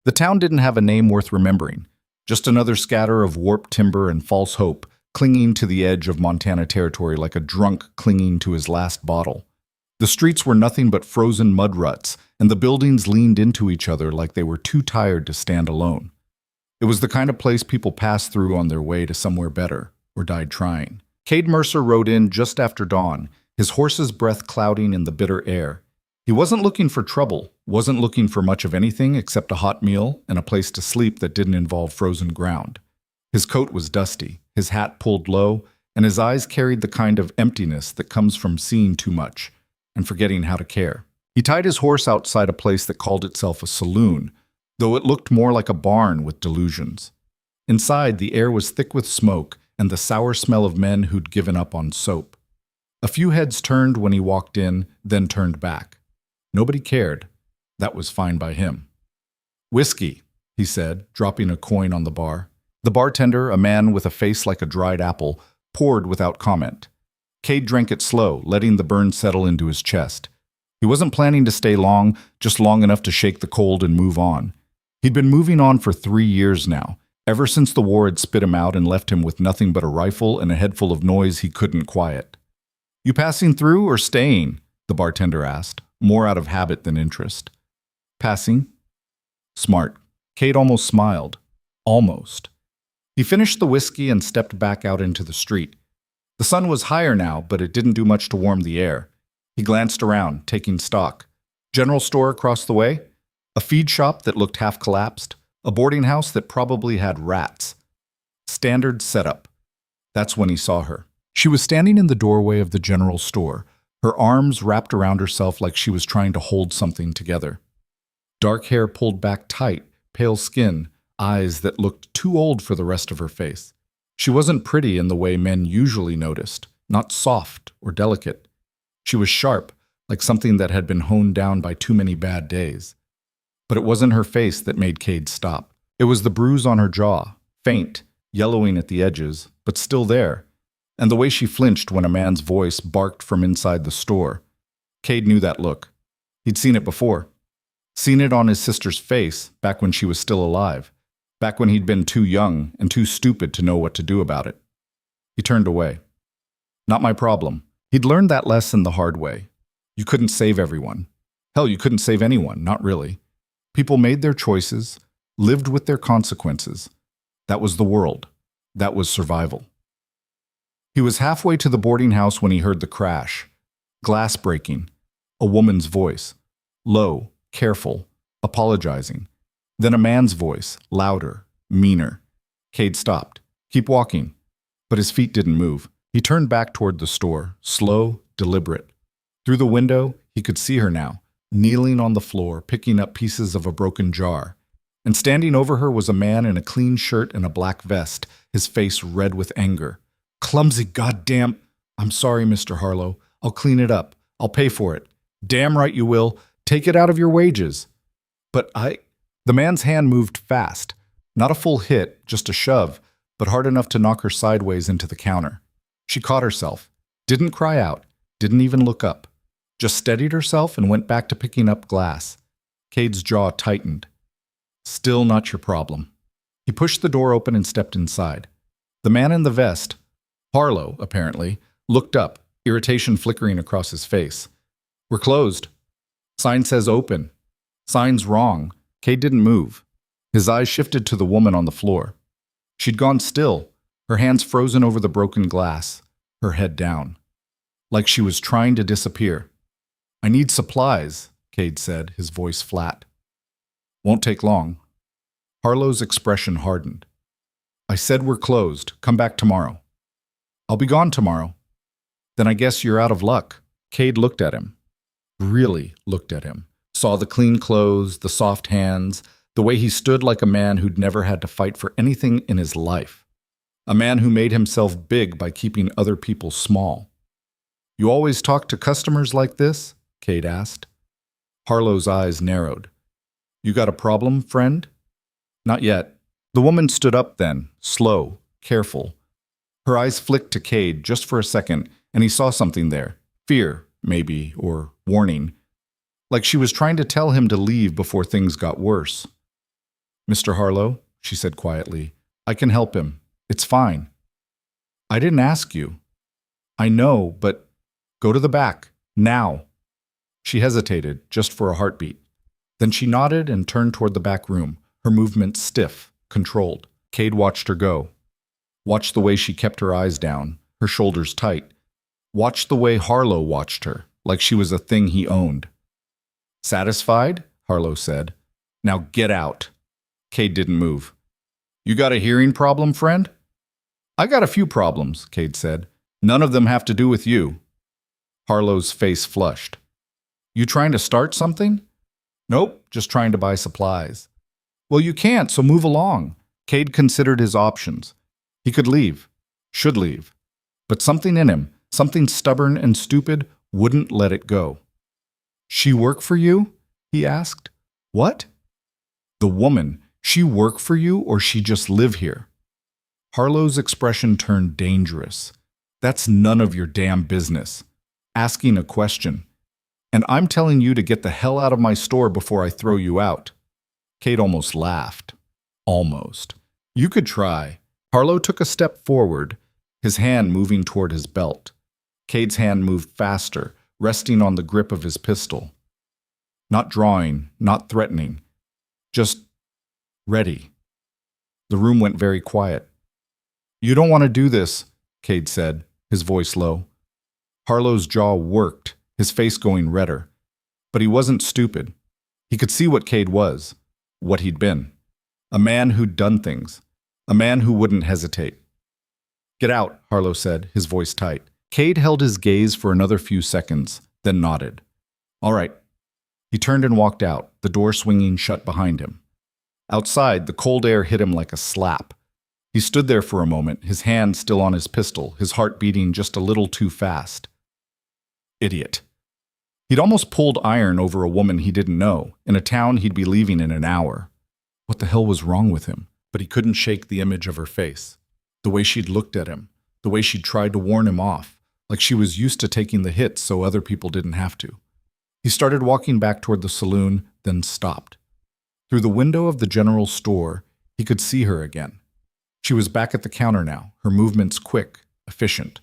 The town didn't have a name worth remembering, just another scatter of warped timber and false hope clinging to the edge of Montana territory like a drunk clinging to his last bottle. The streets were nothing but frozen mud ruts, and the buildings leaned into each other like they were too tired to stand alone. It was the kind of place people passed through on their way to somewhere better, or died trying. Cade Mercer rode in just after dawn, his horse's breath clouding in the bitter air. He wasn't looking for trouble, wasn't looking for much of anything except a hot meal and a place to sleep that didn't involve frozen ground. His coat was dusty, his hat pulled low, and his eyes carried the kind of emptiness that comes from seeing too much and forgetting how to care. He tied his horse outside a place that called itself a saloon, though it looked more like a barn with delusions. Inside, the air was thick with smoke and the sour smell of men who'd given up on soap. A few heads turned when he walked in, then turned back. Nobody cared. That was fine by him. "Whiskey," he said, dropping a coin on the bar. The bartender, a man with a face like a dried apple, poured without comment. Cade drank it slow, letting the burn settle into his chest. He wasn't planning to stay long, just long enough to shake the cold and move on. He'd been moving on for 3 years now, ever since the war had spit him out and left him with nothing but a rifle and a head full of noise he couldn't quiet. "You passing through or staying?" the bartender asked, more out of habit than interest. "Passing." Smart. Cade almost smiled. Almost. He finished the whiskey and stepped back out into the street. The sun was higher now, but it didn't do much to warm the air. He glanced around, taking stock. General store across the way? A feed shop that looked half collapsed? A boarding house that probably had rats? Standard setup. That's when he saw her. She was standing in the doorway of the general store, her arms wrapped around herself like she was trying to hold something together. Dark hair pulled back tight, pale skin, eyes that looked too old for the rest of her face. She wasn't pretty in the way men usually noticed, not soft or delicate. She was sharp, like something that had been honed down by too many bad days. But it wasn't her face that made Cade stop. It was the bruise on her jaw, faint, yellowing at the edges, but still there, and the way she flinched when a man's voice barked from inside the store. Cade knew that look. He'd seen it before. Seen it on his sister's face back when she was still alive, back when he'd been too young and too stupid to know what to do about it. He turned away. Not my problem. He'd learned that lesson the hard way. You couldn't save everyone. Hell, you couldn't save anyone, not really. People made their choices, lived with their consequences. That was the world. That was survival. He was halfway to the boarding house when he heard the crash. Glass breaking. A woman's voice. Low, careful, apologizing. Then a man's voice, louder, meaner. Cade stopped. Keep walking. But his feet didn't move. He turned back toward the store, slow, deliberate. Through the window, he could see her now, kneeling on the floor, picking up pieces of a broken jar. And standing over her was a man in a clean shirt and a black vest, his face red with anger. "Clumsy goddamn—" "I'm sorry, Mr. Harlow. I'll clean it up. I'll pay for it." "Damn right you will. Take it out of your wages." "But I—" The man's hand moved fast. Not a full hit, just a shove, but hard enough to knock her sideways into the counter. She caught herself, didn't cry out, didn't even look up, just steadied herself and went back to picking up glass. Cade's jaw tightened. "Still not your problem." He pushed the door open and stepped inside. The man in the vest, Harlow, apparently, looked up, irritation flickering across his face. "We're closed. Sign says open." "Sign's wrong." Cade didn't move. His eyes shifted to the woman on the floor. She'd gone still, her hands frozen over the broken glass, her head down. Like she was trying to disappear. "I need supplies," Cade said, his voice flat. "Won't take long." Harlow's expression hardened. "I said we're closed. Come back tomorrow." "I'll be gone tomorrow." "Then I guess you're out of luck." Cade looked at him. Really looked at him. Saw the clean clothes, the soft hands, the way he stood like a man who'd never had to fight for anything in his life. A man who made himself big by keeping other people small. "You always talk to customers like this?" Cade asked. Harlow's eyes narrowed. "You got a problem, friend?" "Not yet." The woman stood up then, slow, careful. Her eyes flicked to Cade just for a second, and he saw something there. Fear, maybe, or warning. Like she was trying to tell him to leave before things got worse. Mr. Harlow, she said quietly, I can help him. It's fine. I didn't ask you. I know, but go to the back, now. She hesitated, just for a heartbeat. Then she nodded and turned toward the back room, her movements stiff, controlled. Cade watched her go. Watched the way she kept her eyes down, her shoulders tight. Watched the way Harlow watched her, like she was a thing he owned. Satisfied? Harlow said. Now get out. Cade didn't move. You got a hearing problem, friend? I got a few problems, Cade said. None of them have to do with you. Harlow's face flushed. You trying to start something? Nope, just trying to buy supplies. Well, you can't, so move along. Cade considered his options. He could leave, should leave. But something in him, something stubborn and stupid, wouldn't let it go. She work for you? He asked. What? The woman. She work for you or she just live here? Harlow's expression turned dangerous. That's none of your damn business. Asking a question. And I'm telling you to get the hell out of my store before I throw you out. Cade almost laughed. Almost. You could try. Harlow took a step forward, his hand moving toward his belt. Cade's hand moved faster, resting on the grip of his pistol. Not drawing, not threatening. Just ready. The room went very quiet. You don't want to do this, Cade said, his voice low. Harlow's jaw worked, his face going redder. But he wasn't stupid. He could see what Cade was, what he'd been. A man who'd done things. A man who wouldn't hesitate. Get out, Harlow said, his voice tight. Cade held his gaze for another few seconds, then nodded. All right. He turned and walked out, the door swinging shut behind him. Outside, the cold air hit him like a slap. He stood there for a moment, his hand still on his pistol, his heart beating just a little too fast. Idiot. He'd almost pulled iron over a woman he didn't know, in a town he'd be leaving in an hour. What the hell was wrong with him? But he couldn't shake the image of her face. The way she'd looked at him, the way she'd tried to warn him off, like she was used to taking the hits so other people didn't have to. He started walking back toward the saloon, then stopped. Through the window of the general store, he could see her again. She was back at the counter now, her movements quick, efficient.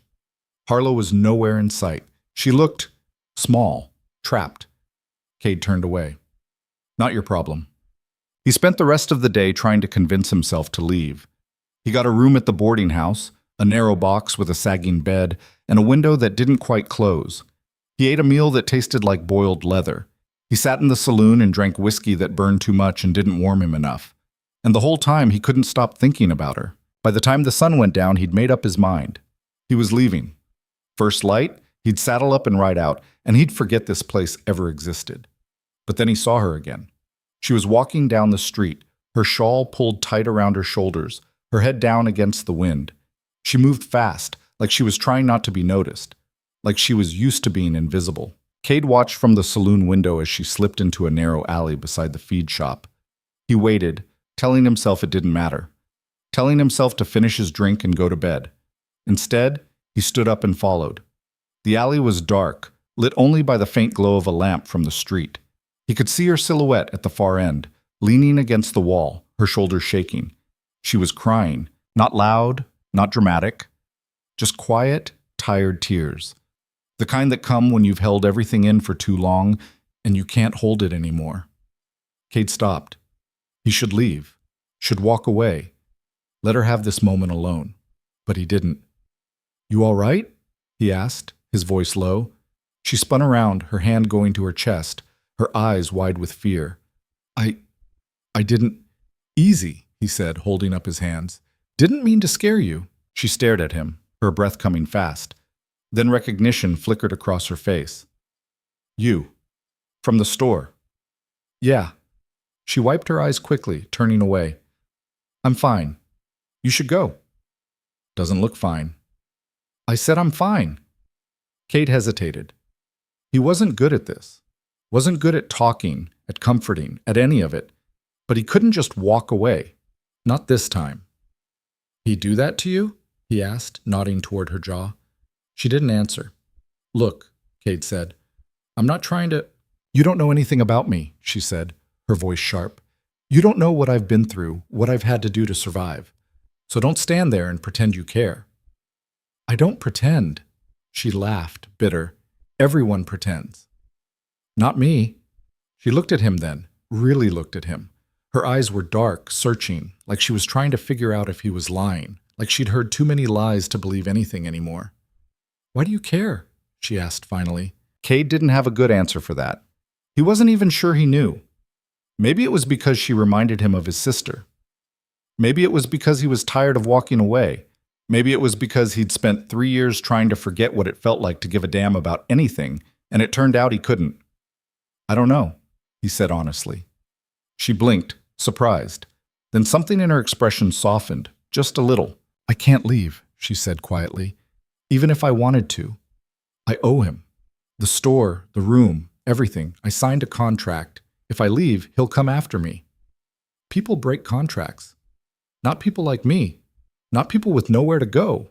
Harlow was nowhere in sight. She looked small, trapped. Cade turned away. Not your problem. He spent the rest of the day trying to convince himself to leave. He got a room at the boarding house, a narrow box with a sagging bed, and a window that didn't quite close. He ate a meal that tasted like boiled leather. He sat in the saloon and drank whiskey that burned too much and didn't warm him enough. And the whole time he couldn't stop thinking about her. By the time the sun went down, he'd made up his mind. He was leaving. First light, he'd saddle up and ride out, and he'd forget this place ever existed. But then he saw her again. She was walking down the street, her shawl pulled tight around her shoulders, her head down against the wind. She moved fast, like she was trying not to be noticed, like she was used to being invisible. Cade watched from the saloon window as she slipped into a narrow alley beside the feed shop. He waited, telling himself it didn't matter, telling himself to finish his drink and go to bed. Instead, he stood up and followed. The alley was dark, lit only by the faint glow of a lamp from the street. He could see her silhouette at the far end, leaning against the wall, her shoulders shaking. She was crying, not loud, not dramatic, just quiet, tired tears. The kind that come when you've held everything in for too long and you can't hold it anymore. Cade stopped. He should leave, should walk away, let her have this moment alone. But he didn't. You all right? He asked, his voice low. She spun around, her hand going to her chest, her eyes wide with fear. I didn't... Easy, he said, holding up his hands. Didn't mean to scare you. She stared at him, her breath coming fast. Then recognition flickered across her face. You. From the store. Yeah. She wiped her eyes quickly, turning away. I'm fine. You should go. Doesn't look fine. I said I'm fine. Cade hesitated. He wasn't good at this. Wasn't good at talking, at comforting, at any of it. But he couldn't just walk away. Not this time. He do that to you? He asked, nodding toward her jaw. She didn't answer. Look, Cade said. I'm not trying to... You don't know anything about me, she said, her voice sharp. You don't know what I've been through, what I've had to do to survive. So don't stand there and pretend you care. I don't pretend. She laughed, bitter. Everyone pretends. Not me. She looked at him then, really looked at him. Her eyes were dark, searching, like she was trying to figure out if he was lying, like she'd heard too many lies to believe anything anymore. Why do you care? She asked finally. Cade didn't have a good answer for that. He wasn't even sure he knew. Maybe it was because she reminded him of his sister. Maybe it was because he was tired of walking away. Maybe it was because he'd spent 3 years trying to forget what it felt like to give a damn about anything, and it turned out he couldn't. I don't know, he said honestly. She blinked, surprised. Then something in her expression softened, just a little. I can't leave, she said quietly, even if I wanted to. I owe him. The store, the room, everything. I signed a contract. If I leave, he'll come after me. People break contracts. Not people like me. Not people with nowhere to go.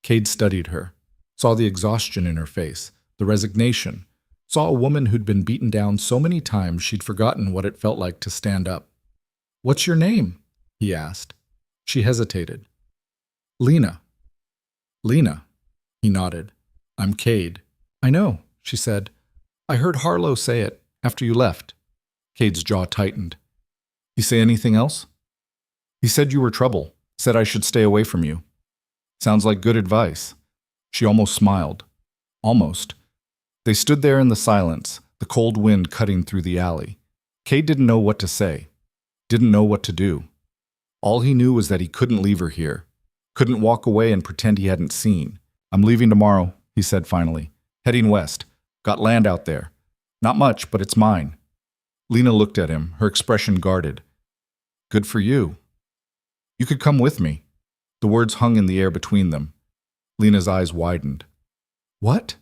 Cade studied her, saw the exhaustion in her face, the resignation, saw a woman who'd been beaten down so many times she'd forgotten what it felt like to stand up. What's your name? He asked. She hesitated. Lena. Lena, he nodded. I'm Cade. I know, she said. I heard Harlow say it after you left. Cade's jaw tightened. He say anything else? He said you were trouble, said I should stay away from you. Sounds like good advice. She almost smiled. Almost. They stood there in the silence, the cold wind cutting through the alley. Cade didn't know what to say, didn't know what to do. All he knew was that he couldn't leave her here, couldn't walk away and pretend he hadn't seen. I'm leaving tomorrow, he said finally. Heading west. Got land out there. Not much, but it's mine. Lena looked at him, her expression guarded. Good for you. You could come with me. The words hung in the air between them. Lena's eyes widened. What?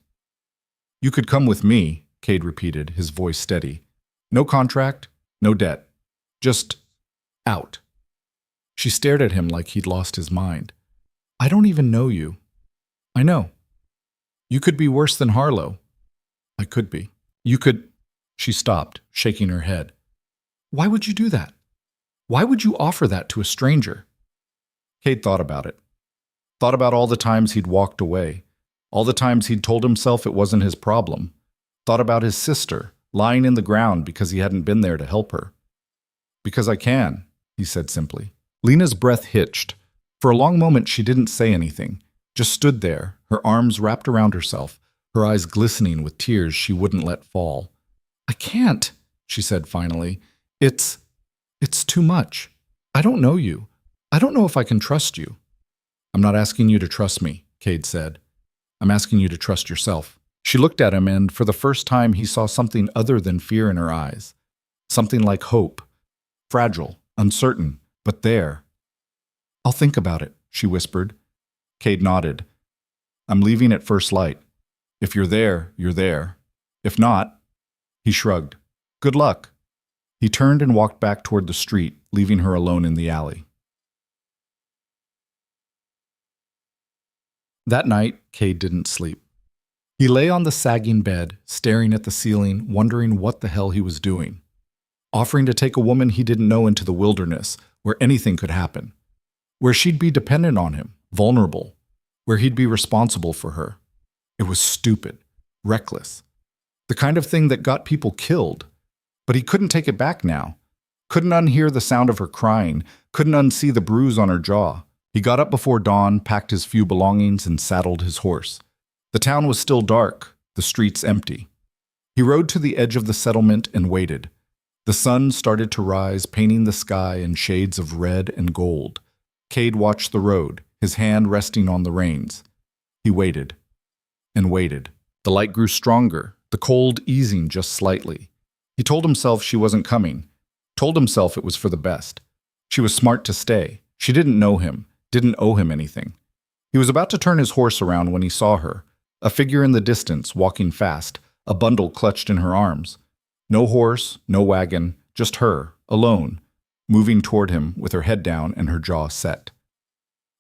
You could come with me, Cade repeated, his voice steady. No contract, no debt. Just out. She stared at him like he'd lost his mind. I don't even know you. I know. You could be worse than Harlow. I could be. You could... She stopped, shaking her head. Why would you do that? Why would you offer that to a stranger? Cade thought about it. Thought about all the times he'd walked away, all the times he'd told himself it wasn't his problem. Thought about his sister, lying in the ground because he hadn't been there to help her. Because I can, he said simply. Lena's breath hitched. For a long moment she didn't say anything, just stood there, her arms wrapped around herself, her eyes glistening with tears she wouldn't let fall. I can't, she said finally. It's too much. I don't know you. I don't know if I can trust you. I'm not asking you to trust me, Cade said. I'm asking you to trust yourself. She looked at him, and for the first time he saw something other than fear in her eyes. Something like hope. Fragile, uncertain, but there. I'll think about it, she whispered. Cade nodded. I'm leaving at first light. If you're there, you're there. If not, he shrugged. Good luck. He turned and walked back toward the street, leaving her alone in the alley. That night, Cade didn't sleep. He lay on the sagging bed, staring at the ceiling, wondering what the hell he was doing. Offering to take a woman he didn't know into the wilderness, where anything could happen. Where she'd be dependent on him, vulnerable. Where he'd be responsible for her. It was stupid, reckless. The kind of thing that got people killed. But he couldn't take it back now. Couldn't unhear the sound of her crying. Couldn't unsee the bruise on her jaw. He got up before dawn, packed his few belongings, and saddled his horse. The town was still dark, the streets empty. He rode to the edge of the settlement and waited. The sun started to rise, painting the sky in shades of red and gold. Cade watched the road, his hand resting on the reins. He waited and waited. The light grew stronger, the cold easing just slightly. He told himself she wasn't coming, told himself it was for the best. She was smart to stay. She didn't know him, didn't owe him anything. He was about to turn his horse around when he saw her, a figure in the distance, walking fast, a bundle clutched in her arms. No horse, no wagon, just her, alone, moving toward him with her head down and her jaw set.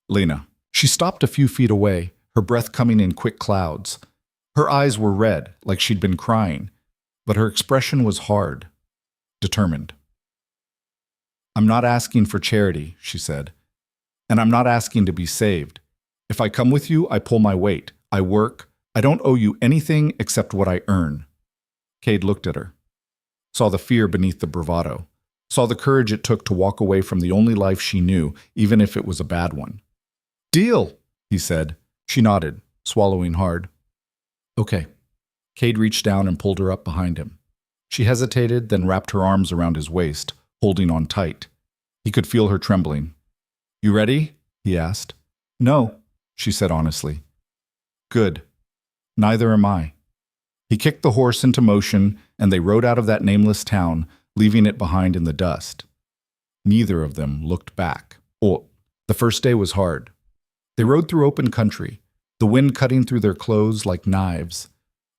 Lena. She stopped a few feet away, her breath coming in quick clouds. Her eyes were red, like she'd been crying, but her expression was hard, determined. I'm not asking for charity, she said. And I'm not asking to be saved. If I come with you, I pull my weight. I work. I don't owe you anything except what I earn. Cade looked at her, saw the fear beneath the bravado, saw the courage it took to walk away from the only life she knew, even if it was a bad one. Deal, he said. She nodded, swallowing hard. Okay. Cade reached down and pulled her up behind him. She hesitated, then wrapped her arms around his waist, holding on tight. He could feel her trembling. You ready? He asked. No, she said honestly. Good. Neither am I. He kicked the horse into motion, and they rode out of that nameless town, leaving it behind in the dust. Neither of them looked back. Oh, the first day was hard. They rode through open country, the wind cutting through their clothes like knives.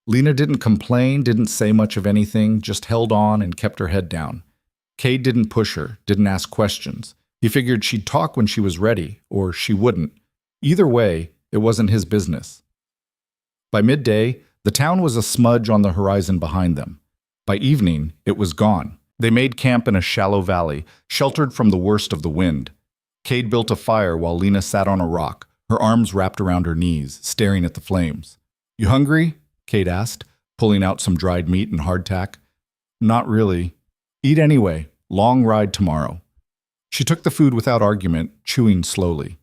Lena didn't complain, didn't say much of anything, just held on and kept her head down. Cade didn't push her, didn't ask questions. He figured she'd talk when she was ready, or she wouldn't. Either way, it wasn't his business. By midday, the town was a smudge on the horizon behind them. By evening, it was gone. They made camp in a shallow valley, sheltered from the worst of the wind. Cade built a fire while Lena sat on a rock, her arms wrapped around her knees, staring at the flames. You hungry? Cade asked, pulling out some dried meat and hardtack. Not really. Eat anyway. Long ride tomorrow. She took the food without argument, chewing slowly.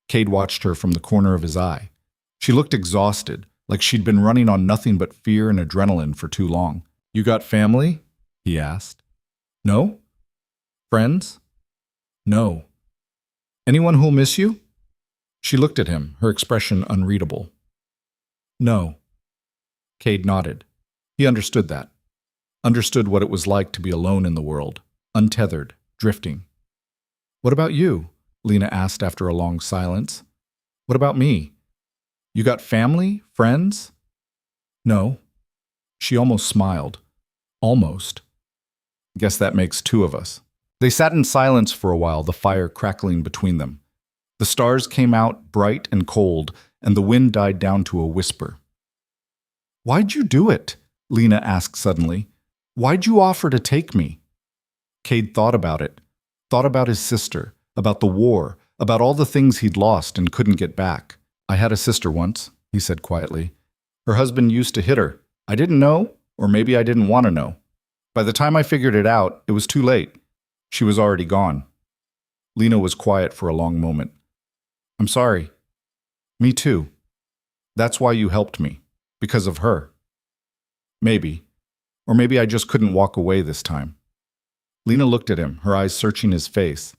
Cade watched her from the corner of his eye. She looked exhausted, like she'd been running on nothing but fear and adrenaline for too long. You got family? He asked. No? Friends? No. Anyone who'll miss you? She looked at him, her expression unreadable. No. Cade nodded. He understood that. Understood what it was like to be alone in the world, untethered, drifting. What about you? Lena asked after a long silence. What about me? You got family? Friends? No. She almost smiled. Almost. Guess that makes two of us. They sat in silence for a while, the fire crackling between them. The stars came out bright and cold, and the wind died down to a whisper. Why'd you do it? Lena asked suddenly. Why'd you offer to take me? Cade thought about it. Thought about his sister, about the war, about all the things he'd lost and couldn't get back. I had a sister once, he said quietly. Her husband used to hit her. I didn't know, or maybe I didn't want to know. By the time I figured it out, it was too late. She was already gone. Lena was quiet for a long moment. I'm sorry. Me too. That's why you helped me. Because of her. Maybe. Or maybe I just couldn't walk away this time. Lena looked at him, her eyes searching his face.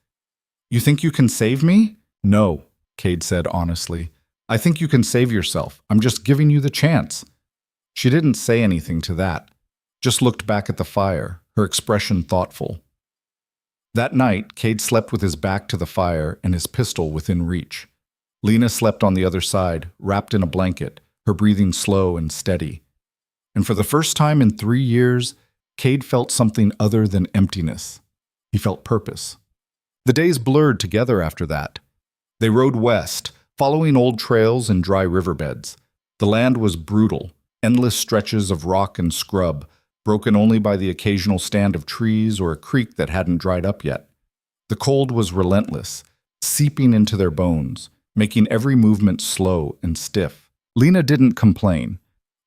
You think you can save me? No, Cade said honestly. I think you can save yourself. I'm just giving you the chance. She didn't say anything to that. Just looked back at the fire, her expression thoughtful. That night, Cade slept with his back to the fire and his pistol within reach. Lena slept on the other side, wrapped in a blanket, her breathing slow and steady. And for the first time in 3 years, Cade felt something other than emptiness. He felt purpose. The days blurred together after that. They rode west, following old trails and dry riverbeds. The land was brutal, endless stretches of rock and scrub, broken only by the occasional stand of trees or a creek that hadn't dried up yet. The cold was relentless, seeping into their bones, making every movement slow and stiff. Lena didn't complain.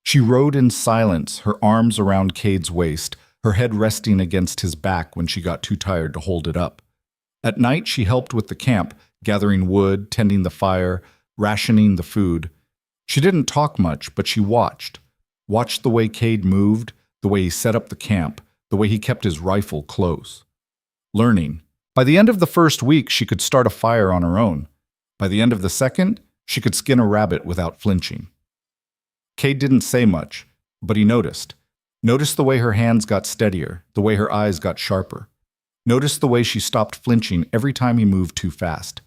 She rode in silence, her arms around Cade's waist, her head resting against his back when she got too tired to hold it up. At night, she helped with the camp, gathering wood, tending the fire, rationing the food. She didn't talk much, but she watched the way Cade moved, the way he set up the camp, the way he kept his rifle close. Learning. By the end of the first week, she could start a fire on her own. By the end of the second, she could skin a rabbit without flinching. Cade didn't say much, but he noticed. Noticed the way her hands got steadier, the way her eyes got sharper. Noticed the way she stopped flinching every time he moved too fast.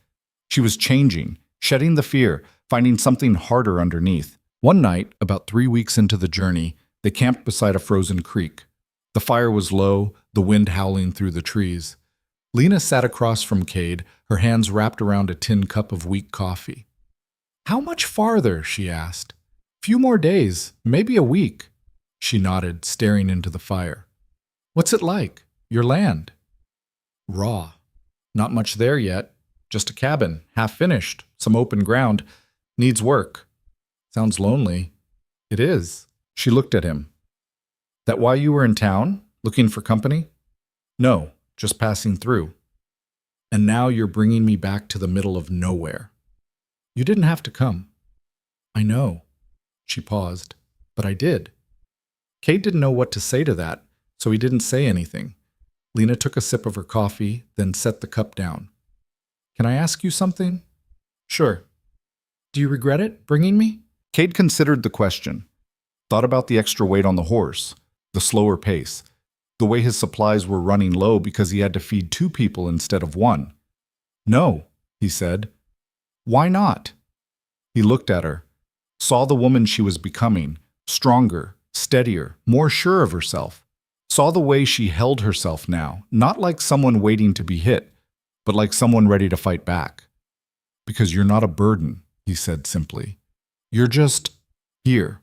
She was changing, shedding the fear, finding something harder underneath. One night, about 3 weeks into the journey, they camped beside a frozen creek. The fire was low, the wind howling through the trees. Lena sat across from Cade, her hands wrapped around a tin cup of weak coffee. How much farther? She asked. Few more days, maybe a week. She nodded, staring into the fire. What's it like? Your land? Raw, Not much there yet. Just a cabin, half finished, some open ground. Needs work. Sounds lonely. It is. She looked at him. That why you were in town? Looking for company? No, just passing through. And now you're bringing me back to the middle of nowhere. You didn't have to come. I know. She paused. But I did. Kate didn't know what to say to that, so he didn't say anything. Lena took a sip of her coffee, then set the cup down. Can I ask you something? Sure. Do you regret it, bringing me? Kate considered the question. Thought about the extra weight on the horse, the slower pace, the way his supplies were running low because he had to feed 2 people instead of 1. No, he said. Why not? He looked at her, saw the woman she was becoming, stronger, steadier, more sure of herself. Saw the way she held herself now, not like someone waiting to be hit, but like someone ready to fight back. Because you're not a burden, he said simply. You're just here,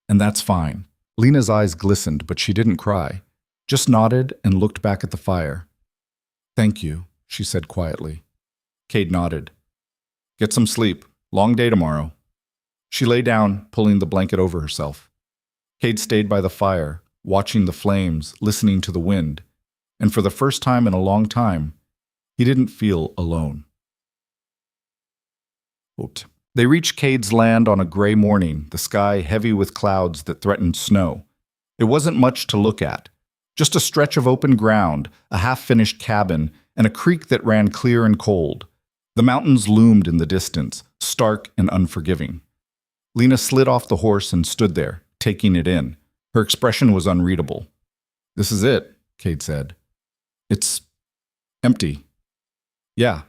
and that's fine. Lena's eyes glistened, but she didn't cry, just nodded and looked back at the fire. Thank you, she said quietly. Kate nodded. Get some sleep. Long day tomorrow. She lay down, pulling the blanket over herself. Kate stayed by the fire, watching the flames, listening to the wind, and for the first time in a long time, he didn't feel alone. Quote, they reached Cade's land on a gray morning, the sky heavy with clouds that threatened snow. It wasn't much to look at, just a stretch of open ground, a half-finished cabin, and a creek that ran clear and cold. The mountains loomed in the distance, stark and unforgiving. Lena slid off the horse and stood there, taking it in. Her expression was unreadable. This is it, Cade said. It's empty. Yeah.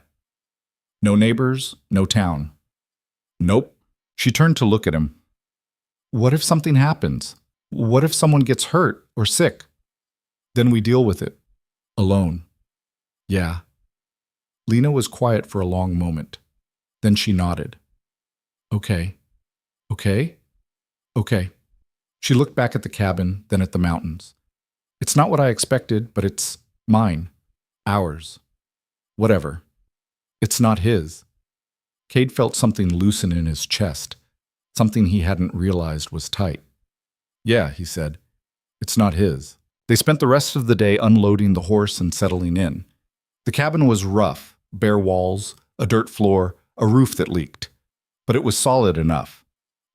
No neighbors, no town. Nope. She turned to look at him. What if something happens? What if someone gets hurt or sick? Then we deal with it. Alone. Yeah. Lena was quiet for a long moment. Then she nodded. Okay. Okay? Okay. She looked back at the cabin, then at the mountains. It's not what I expected, but it's mine. Ours. Whatever. It's not his. Cade felt something loosen in his chest, something he hadn't realized was tight. Yeah, he said. It's not his. They spent the rest of the day unloading the horse and settling in. The cabin was rough, bare walls, a dirt floor, a roof that leaked. But it was solid enough.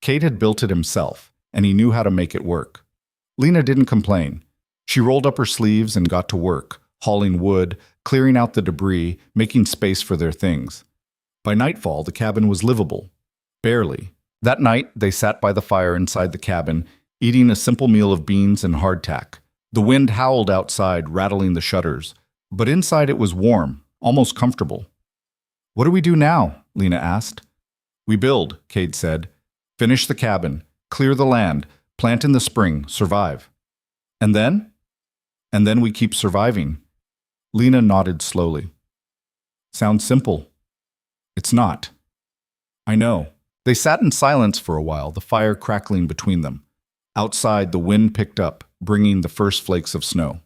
Cade had built it himself, and he knew how to make it work. Lena didn't complain. She rolled up her sleeves and got to work, hauling wood, clearing out the debris, making space for their things. By nightfall, the cabin was livable. Barely. That night, they sat by the fire inside the cabin, eating a simple meal of beans and hardtack. The wind howled outside, rattling the shutters. But inside it was warm, almost comfortable. What do we do now? Lena asked. We build, Cade said. Finish the cabin, clear the land, plant in the spring, survive. And then? And then we keep surviving. Lena nodded slowly. Sounds simple. It's not. I know. They sat in silence for a while, the fire crackling between them. Outside, the wind picked up, bringing the first flakes of snow.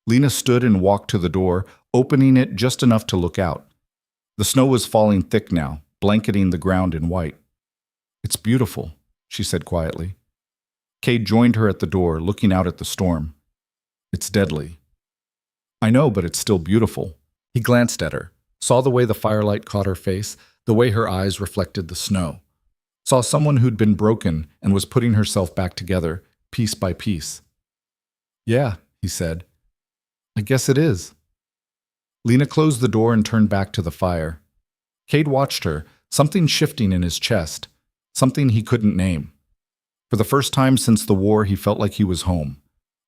Lena stood and walked to the door, opening it just enough to look out. The snow was falling thick now, blanketing the ground in white. It's beautiful, she said quietly. Cade joined her at the door, looking out at the storm. It's deadly. I know, but it's still beautiful. He glanced at her, saw the way the firelight caught her face, the way her eyes reflected the snow. Saw someone who'd been broken and was putting herself back together, piece by piece. Yeah, he said. I guess it is. Lena closed the door and turned back to the fire. Cade watched her, something shifting in his chest, something he couldn't name. For the first time since the war, he felt like he was home.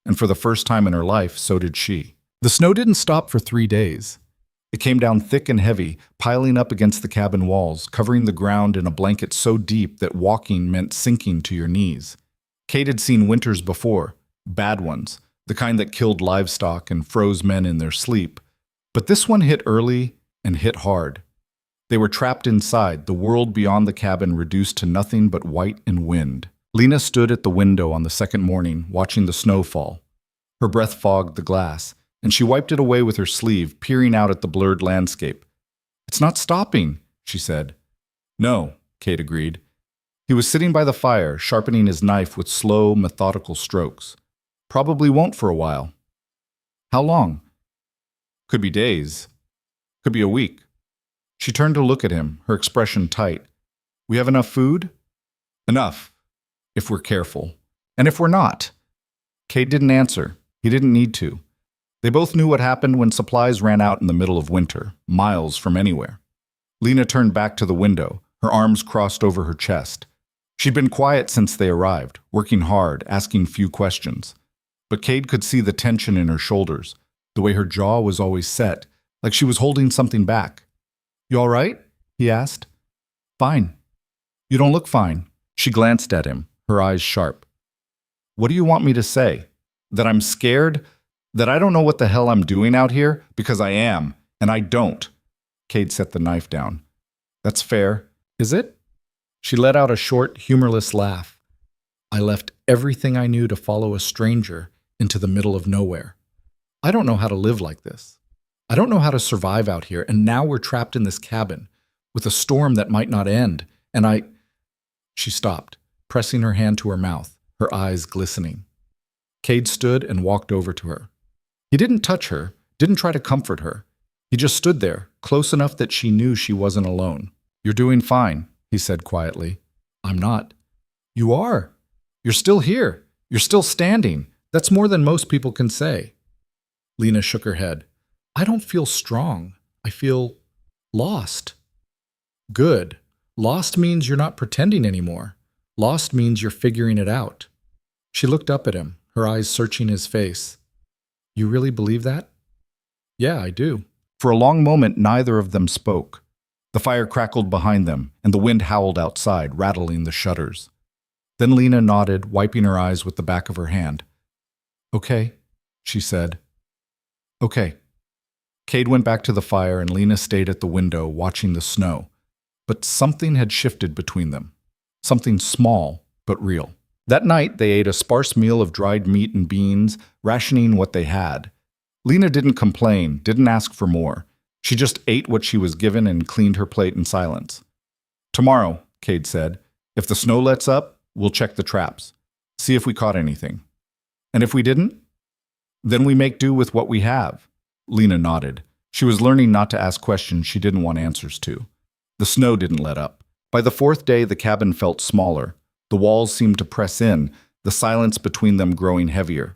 And for the first time in her life, so did she. The snow didn't stop for 3 days. It came down thick and heavy, piling up against the cabin walls, covering the ground in a blanket so deep that walking meant sinking to your knees. Cade had seen winters before, bad ones, the kind that killed livestock and froze men in their sleep. But this one hit early and hit hard. They were trapped inside, the world beyond the cabin reduced to nothing but white and wind. Lena stood at the window on the second morning, watching the snow fall. Her breath fogged the glass, and she wiped it away with her sleeve, peering out at the blurred landscape. "It's not stopping," she said. "No," Cade agreed. He was sitting by the fire, sharpening his knife with slow, methodical strokes. "Probably won't for a while." "How long?" "Could be days. Could be a week." She turned to look at him, her expression tight. "We have enough food?" "Enough, if we're careful. And if we're not?" Cade didn't answer. He didn't need to. They both knew what happened when supplies ran out in the middle of winter, miles from anywhere. Lena turned back to the window, her arms crossed over her chest. She'd been quiet since they arrived, working hard, asking few questions. But Cade could see the tension in her shoulders, the way her jaw was always set, like she was holding something back. "You all right?" he asked. "Fine." "You don't look fine." She glanced at him, her eyes sharp. "What do you want me to say? That I'm scared? That I don't know what the hell I'm doing out here? Because I am, and I don't." Cade set the knife down. "That's fair. Is it?" She let out a short, humorless laugh. "I left everything I knew to follow a stranger into the middle of nowhere. I don't know how to live like this. I don't know how to survive out here, and now we're trapped in this cabin, with a storm that might not end, and I—" She stopped, pressing her hand to her mouth, her eyes glistening. Cade stood and walked over to her. He didn't touch her, didn't try to comfort her. He just stood there, close enough that she knew she wasn't alone. "You're doing fine," he said quietly. "I'm not." "You are. You're still here. You're still standing. That's more than most people can say." Lena shook her head. "I don't feel strong. I feel lost." "Good. Lost means you're not pretending anymore. Lost means you're figuring it out." She looked up at him, her eyes searching his face. "You really believe that?" "Yeah, I do." For a long moment, neither of them spoke. The fire crackled behind them, and the wind howled outside, rattling the shutters. Then Lena nodded, wiping her eyes with the back of her hand. "Okay," she said. "Okay." Cade went back to the fire, and Lena stayed at the window, watching the snow. But something had shifted between them. Something small, but real. That night, they ate a sparse meal of dried meat and beans, rationing what they had. Lena didn't complain, didn't ask for more. She just ate what she was given and cleaned her plate in silence. "Tomorrow," Cade said, "if the snow lets up, we'll check the traps. See if we caught anything. And if we didn't, then we make do with what we have." Lena nodded. She was learning not to ask questions she didn't want answers to. The snow didn't let up. By the fourth day, the cabin felt smaller. The walls seemed to press in, the silence between them growing heavier.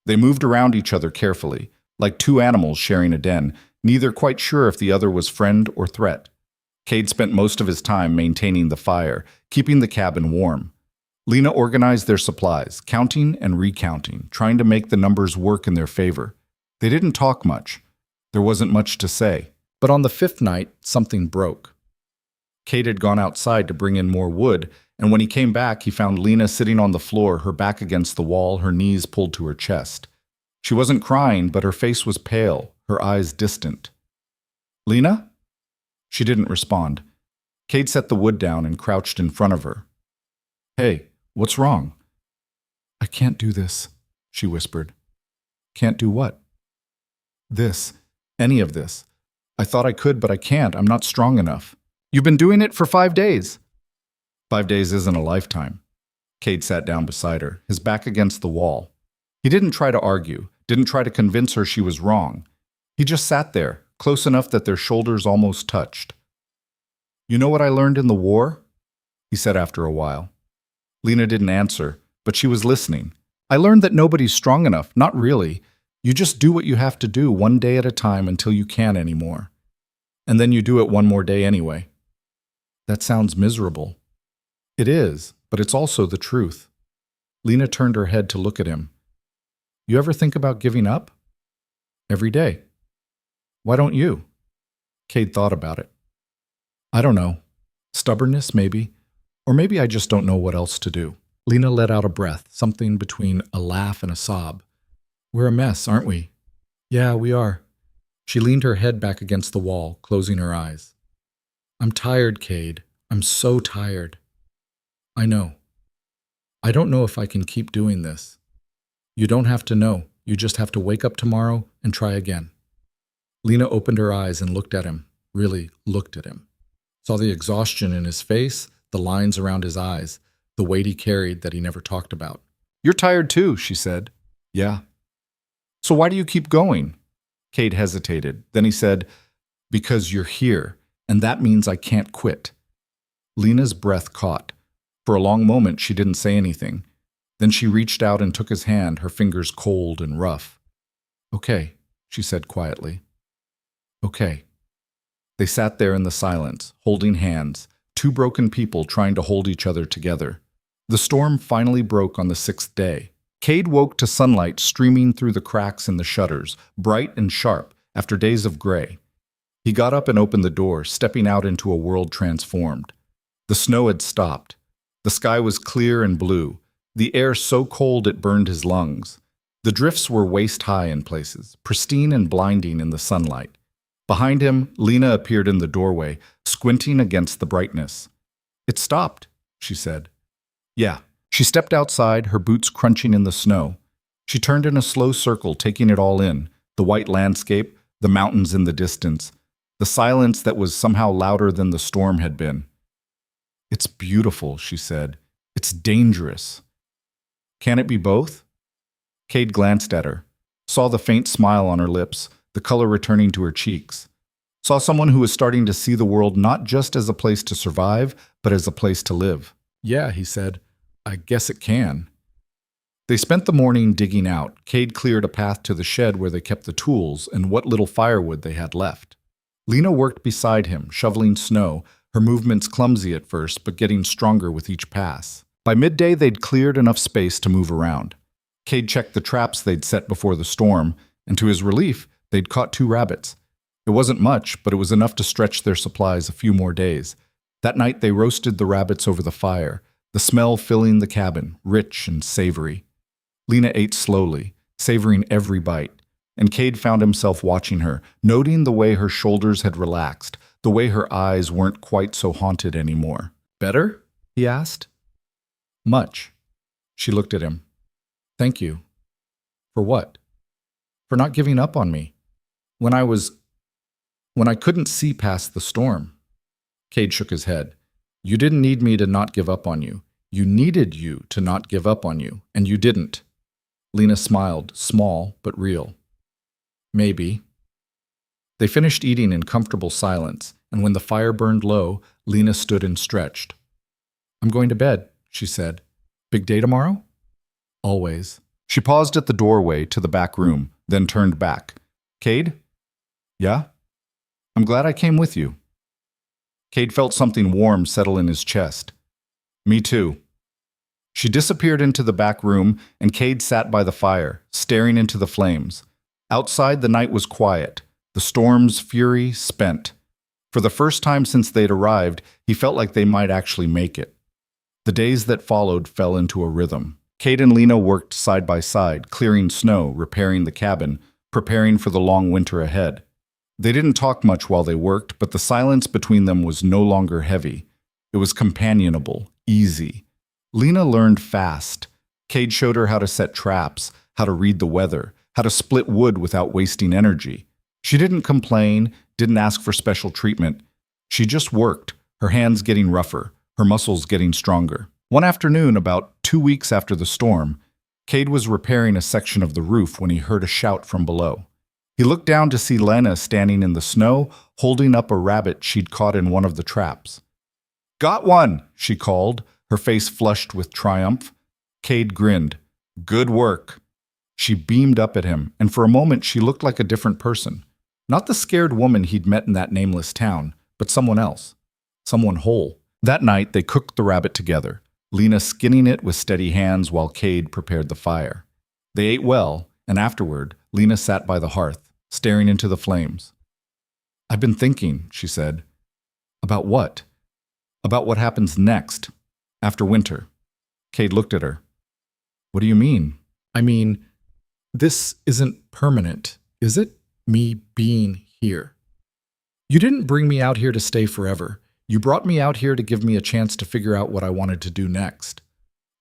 They moved around each other carefully, like two animals sharing a den, neither quite sure if the other was friend or threat. Cade spent most of his time maintaining the fire, keeping the cabin warm. Lena organized their supplies, counting and recounting, trying to make the numbers work in their favor. They didn't talk much. There wasn't much to say. But on the fifth night, something broke. Cade had gone outside to bring in more wood, and when he came back, he found Lena sitting on the floor, her back against the wall, her knees pulled to her chest. She wasn't crying, but her face was pale, her eyes distant. "Lena?" She didn't respond. Cade set the wood down and crouched in front of her. "Hey, what's wrong?" "I can't do this," she whispered. "Can't do what?" "This. Any of this. I thought I could, but I can't. I'm not strong enough." "You've been doing it for 5 days." 5 days isn't a lifetime. Cade sat down beside her, his back against the wall. He didn't try to argue, didn't try to convince her she was wrong. He just sat there, close enough that their shoulders almost touched. "You know what I learned in the war?" he said after a while. Lena didn't answer, but she was listening. "I learned that nobody's strong enough, not really. You just do what you have to do one day at a time until you can't anymore. And then you do it one more day anyway." "That sounds miserable." "It is, but it's also the truth." Lena turned her head to look at him. "You ever think about giving up?" "Every day." "Why don't you?" Cade thought about it. "I don't know. Stubbornness, maybe. Or maybe I just don't know what else to do." Lena let out a breath, something between a laugh and a sob. "We're a mess, aren't we?" "Yeah, we are." She leaned her head back against the wall, closing her eyes. "I'm tired, Cade. I'm so tired." "I know. I don't know if I can keep doing this." "You don't have to know. You just have to wake up tomorrow and try again." Lena opened her eyes and looked at him, really looked at him. Saw the exhaustion in his face, the lines around his eyes, the weight he carried that he never talked about. "You're tired too," she said. "Yeah." "So why do you keep going?" Cade hesitated. Then he said, "Because you're here, and that means I can't quit." Lena's breath caught. For a long moment, she didn't say anything. Then she reached out and took his hand, her fingers cold and rough. "Okay," she said quietly. "Okay." They sat there in the silence, holding hands, two broken people trying to hold each other together. The storm finally broke on the 6th day. Cade woke to sunlight streaming through the cracks in the shutters, bright and sharp, after days of gray. He got up and opened the door, stepping out into a world transformed. The snow had stopped. The sky was clear and blue, the air so cold it burned his lungs. The drifts were waist-high in places, pristine and blinding in the sunlight. Behind him, Lena appeared in the doorway, squinting against the brightness. "It stopped," she said. "Yeah." She stepped outside, her boots crunching in the snow. She turned in a slow circle, taking it all in, the white landscape, the mountains in the distance, the silence that was somehow louder than the storm had been. "It's beautiful," she said. "It's dangerous." "Can it be both?" Cade glanced at her, saw the faint smile on her lips, the color returning to her cheeks. Saw someone who was starting to see the world not just as a place to survive, but as a place to live. "Yeah," he said. "I guess it can." They spent the morning digging out. Cade cleared a path to the shed where they kept the tools and what little firewood they had left. Lena worked beside him, shoveling snow, her movements clumsy at first, but getting stronger with each pass. By midday, they'd cleared enough space to move around. Cade checked the traps they'd set before the storm, and to his relief, they'd caught 2 rabbits. It wasn't much, but it was enough to stretch their supplies a few more days. That night, they roasted the rabbits over the fire, the smell filling the cabin, rich and savory. Lena ate slowly, savoring every bite, and Cade found himself watching her, noting the way her shoulders had relaxed, the way her eyes weren't quite so haunted anymore. "Better?" he asked. "Much." She looked at him. "Thank you." "For what?" "For not giving up on me. When I couldn't see past the storm." Cade shook his head. "You didn't need me to not give up on you. You needed you to not give up on you, and you didn't." Lena smiled, small but real. "Maybe." They finished eating in comfortable silence, and when the fire burned low, Lena stood and stretched. "I'm going to bed," she said. "Big day tomorrow?" "Always." She paused at the doorway to the back room, then turned back. "Cade?" "Yeah?" "I'm glad I came with you." Cade felt something warm settle in his chest. "Me too." She disappeared into the back room, and Cade sat by the fire, staring into the flames. Outside, the night was quiet, the storm's fury spent. For the first time since they'd arrived, he felt like they might actually make it. The days that followed fell into a rhythm. Cade and Lena worked side by side, clearing snow, repairing the cabin, preparing for the long winter ahead. They didn't talk much while they worked, but the silence between them was no longer heavy. It was companionable, easy. Lena learned fast. Cade showed her how to set traps, how to read the weather, how to split wood without wasting energy. She didn't complain, didn't ask for special treatment. She just worked, her hands getting rougher, her muscles getting stronger. One afternoon, about 2 weeks after the storm, Cade was repairing a section of the roof when he heard a shout from below. He looked down to see Lena standing in the snow, holding up a rabbit she'd caught in one of the traps. "Got one," she called, her face flushed with triumph. Cade grinned. "Good work." She beamed up at him, and for a moment she looked like a different person. Not the scared woman he'd met in that nameless town, but someone else. Someone whole. That night they cooked the rabbit together, Lena skinning it with steady hands while Cade prepared the fire. They ate well, and afterward, Lena sat by the hearth, staring into the flames. "I've been thinking," she said. "About what?" "About what happens next, after winter." Cade looked at her. "What do you mean?" "I mean, this isn't permanent, is it? Me being here. You didn't bring me out here to stay forever. You brought me out here to give me a chance to figure out what I wanted to do next."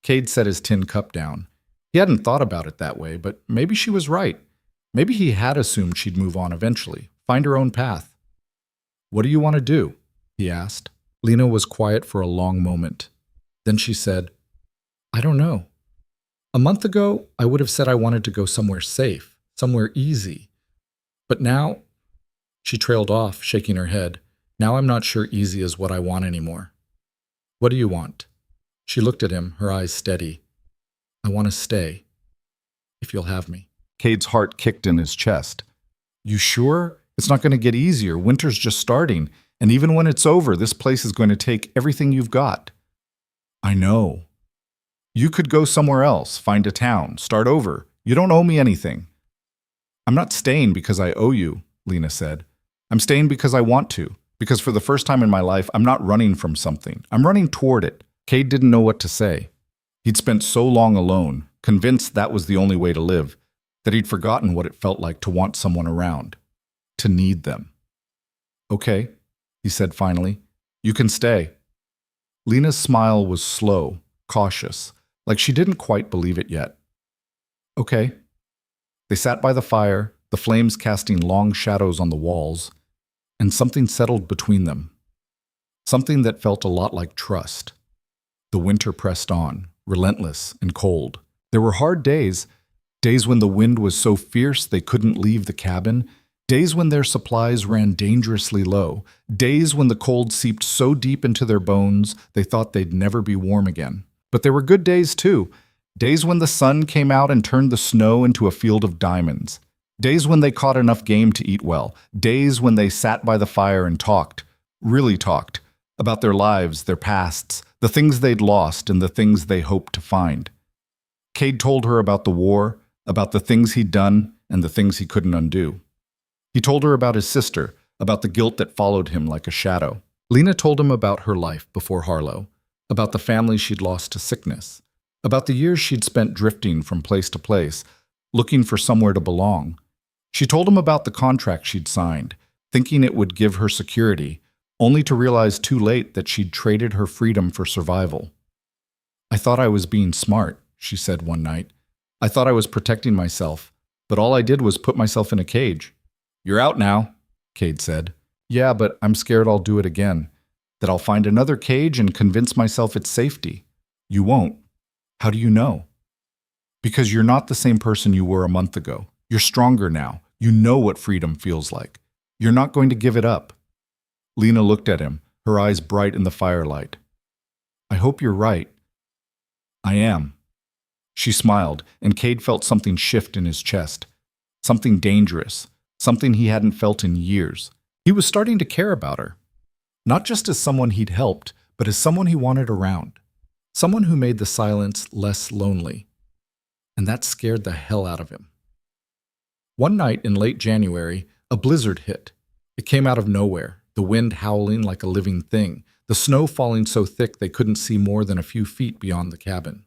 Cade set his tin cup down. He hadn't thought about it that way, but maybe she was right. Maybe he had assumed she'd move on eventually, find her own path. "What do you want to do?" he asked. Lena was quiet for a long moment. Then she said, "I don't know. A month ago, I would have said I wanted to go somewhere safe, somewhere easy. But now," she trailed off, shaking her head, "now I'm not sure easy is what I want anymore." "What do you want?" She looked at him, her eyes steady. "I want to stay, if you'll have me." Cade's heart kicked in his chest. "You sure? It's not going to get easier. Winter's just starting. And even when it's over, this place is going to take everything you've got." "I know. You could go somewhere else, find a town, start over. You don't owe me anything." "I'm not staying because I owe you," Lena said. "I'm staying because I want to. Because for the first time in my life, I'm not running from something. I'm running toward it." Cade didn't know what to say. He'd spent so long alone, convinced that was the only way to live, that he'd forgotten what it felt like to want someone around, to need them. "Okay," he said finally. "You can stay." Lena's smile was slow, cautious, like she didn't quite believe it yet. "Okay." They sat by the fire, the flames casting long shadows on the walls, and something settled between them. Something that felt a lot like trust. The winter pressed on, relentless and cold. There were hard days, days when the wind was so fierce they couldn't leave the cabin, days when their supplies ran dangerously low, days when the cold seeped so deep into their bones they thought they'd never be warm again. But there were good days too, days when the sun came out and turned the snow into a field of diamonds, days when they caught enough game to eat well, days when they sat by the fire and talked, really talked, about their lives, their pasts, the things they'd lost and the things they hoped to find. Cade told her about the war, about the things he'd done and the things he couldn't undo. He told her about his sister, about the guilt that followed him like a shadow. Lena told him about her life before Harlow, about the family she'd lost to sickness, about the years she'd spent drifting from place to place, looking for somewhere to belong. She told him about the contract she'd signed, thinking it would give her security, only to realize too late that she'd traded her freedom for survival. "I thought I was being smart," she said one night. "I thought I was protecting myself, but all I did was put myself in a cage." "You're out now," Cade said. "Yeah, but I'm scared I'll do it again, that I'll find another cage and convince myself it's safety." "You won't." "How do you know?" "Because you're not the same person you were a month ago. You're stronger now. You know what freedom feels like. You're not going to give it up." Lena looked at him, her eyes bright in the firelight. "I hope you're right." "I am." She smiled, and Cade felt something shift in his chest. Something dangerous, something he hadn't felt in years. He was starting to care about her. Not just as someone he'd helped, but as someone he wanted around. Someone who made the silence less lonely. And that scared the hell out of him. One night in late January, a blizzard hit. It came out of nowhere, the wind howling like a living thing, the snow falling so thick they couldn't see more than a few feet beyond the cabin.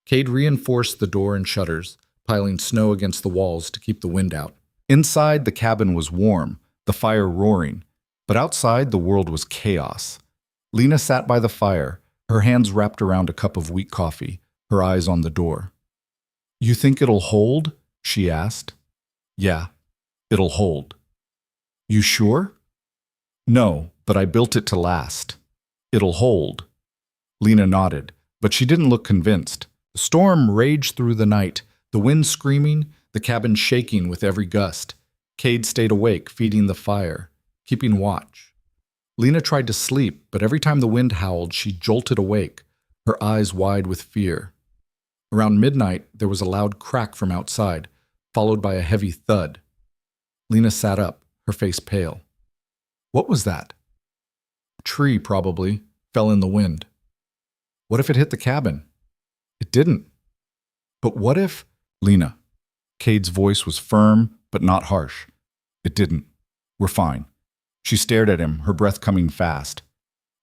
Cade reinforced the door and shutters, piling snow against the walls to keep the wind out. Inside, the cabin was warm, the fire roaring, but outside the world was chaos. Lena sat by the fire, her hands wrapped around a cup of weak coffee, her eyes on the door. "You think it'll hold?" she asked. "Yeah, it'll hold." "You sure?" "No, but I built it to last. It'll hold." Lena nodded, but she didn't look convinced. The storm raged through the night, the wind screaming, the cabin shaking with every gust. Cade stayed awake, feeding the fire, keeping watch. Lena tried to sleep, but every time the wind howled, she jolted awake, her eyes wide with fear. Around midnight, there was a loud crack from outside, followed by a heavy thud. Lena sat up, her face pale. What was that? A tree, probably, fell in the wind. What if it hit the cabin? It didn't. But what if... Lena. Cade's voice was firm, but not harsh. It didn't. We're fine. She stared at him, her breath coming fast.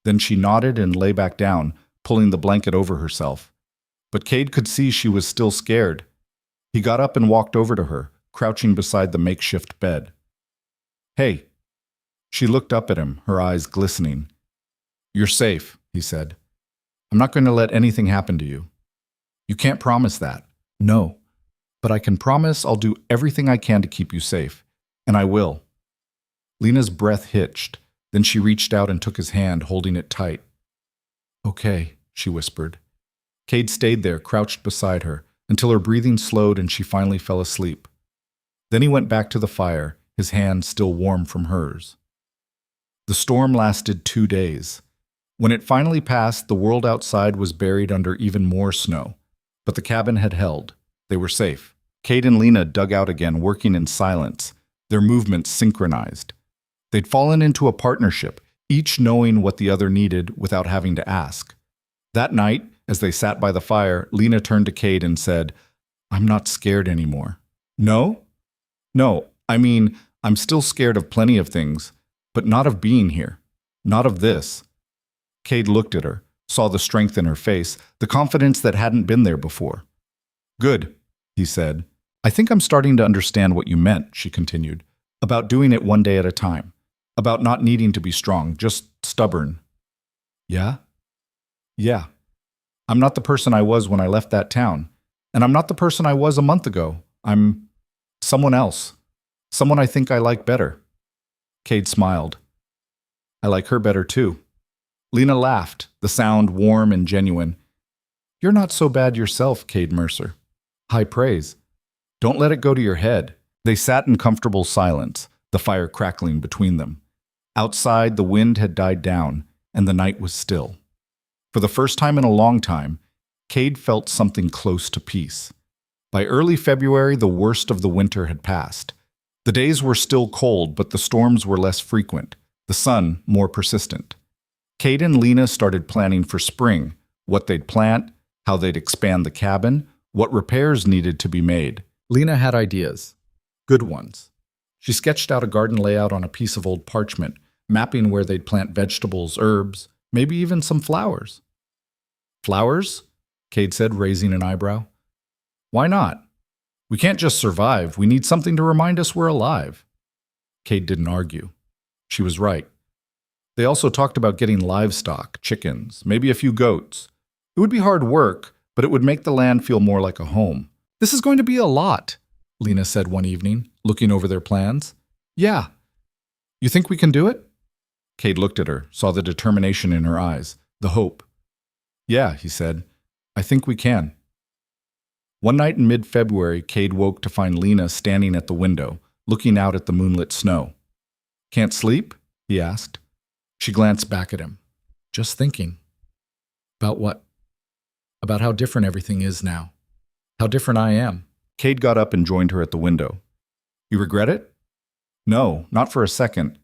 Then she nodded and lay back down, pulling the blanket over herself. But Cade could see she was still scared. He got up and walked over to her, crouching beside the makeshift bed. Hey. She looked up at him, her eyes glistening. You're safe, he said. I'm not going to let anything happen to you. You can't promise that. No, but I can promise I'll do everything I can to keep you safe. And I will. Lena's breath hitched. Then she reached out and took his hand, holding it tight. Okay, she whispered. Cade stayed there, crouched beside her, until her breathing slowed and she finally fell asleep. Then he went back to the fire, his hand still warm from hers. The storm lasted 2 days. When it finally passed, the world outside was buried under even more snow. But the cabin had held. They were safe. Cade and Lena dug out again, working in silence, their movements synchronized. They'd fallen into a partnership, each knowing what the other needed without having to ask. That night, as they sat by the fire, Lena turned to Cade and said, "I'm not scared anymore." "No? No, I mean, I'm still scared of plenty of things, but not of being here. Not of this." Cade looked at her, saw the strength in her face, the confidence that hadn't been there before. "Good," he said. "I think I'm starting to understand what you meant," she continued, "about doing it one day at a time, about not needing to be strong, just stubborn." "Yeah? Yeah. I'm not the person I was when I left that town, and I'm not the person I was a month ago. I'm someone else, someone I think I like better." Cade smiled. "I like her better too." Lena laughed, the sound warm and genuine. "You're not so bad yourself, Cade Mercer." High praise. "Don't let it go to your head." They sat in comfortable silence, the fire crackling between them. Outside, the wind had died down, and the night was still. For the first time in a long time, Cade felt something close to peace. By early February, the worst of the winter had passed. The days were still cold, but the storms were less frequent, the sun more persistent. Cade and Lena started planning for spring, what they'd plant, how they'd expand the cabin, what repairs needed to be made. Lena had ideas. Good ones. She sketched out a garden layout on a piece of old parchment, mapping where they'd plant vegetables, herbs, maybe even some flowers. "Flowers?" Cade said, raising an eyebrow. "Why not? We can't just survive. We need something to remind us we're alive." Cade didn't argue. She was right. They also talked about getting livestock, chickens, maybe a few goats. It would be hard work, but it would make the land feel more like a home. "This is going to be a lot," Lena said one evening, looking over their plans. "Yeah. You think we can do it?" Cade looked at her, saw the determination in her eyes, the hope. "Yeah," he said. "I think we can." One night in mid-February, Cade woke to find Lena standing at the window, looking out at the moonlit snow. "Can't sleep?" he asked. She glanced back at him. "Just thinking." "About what?" "About how different everything is now. How different I am." Cade got up and joined her at the window. "You regret it?" "No, not for a second."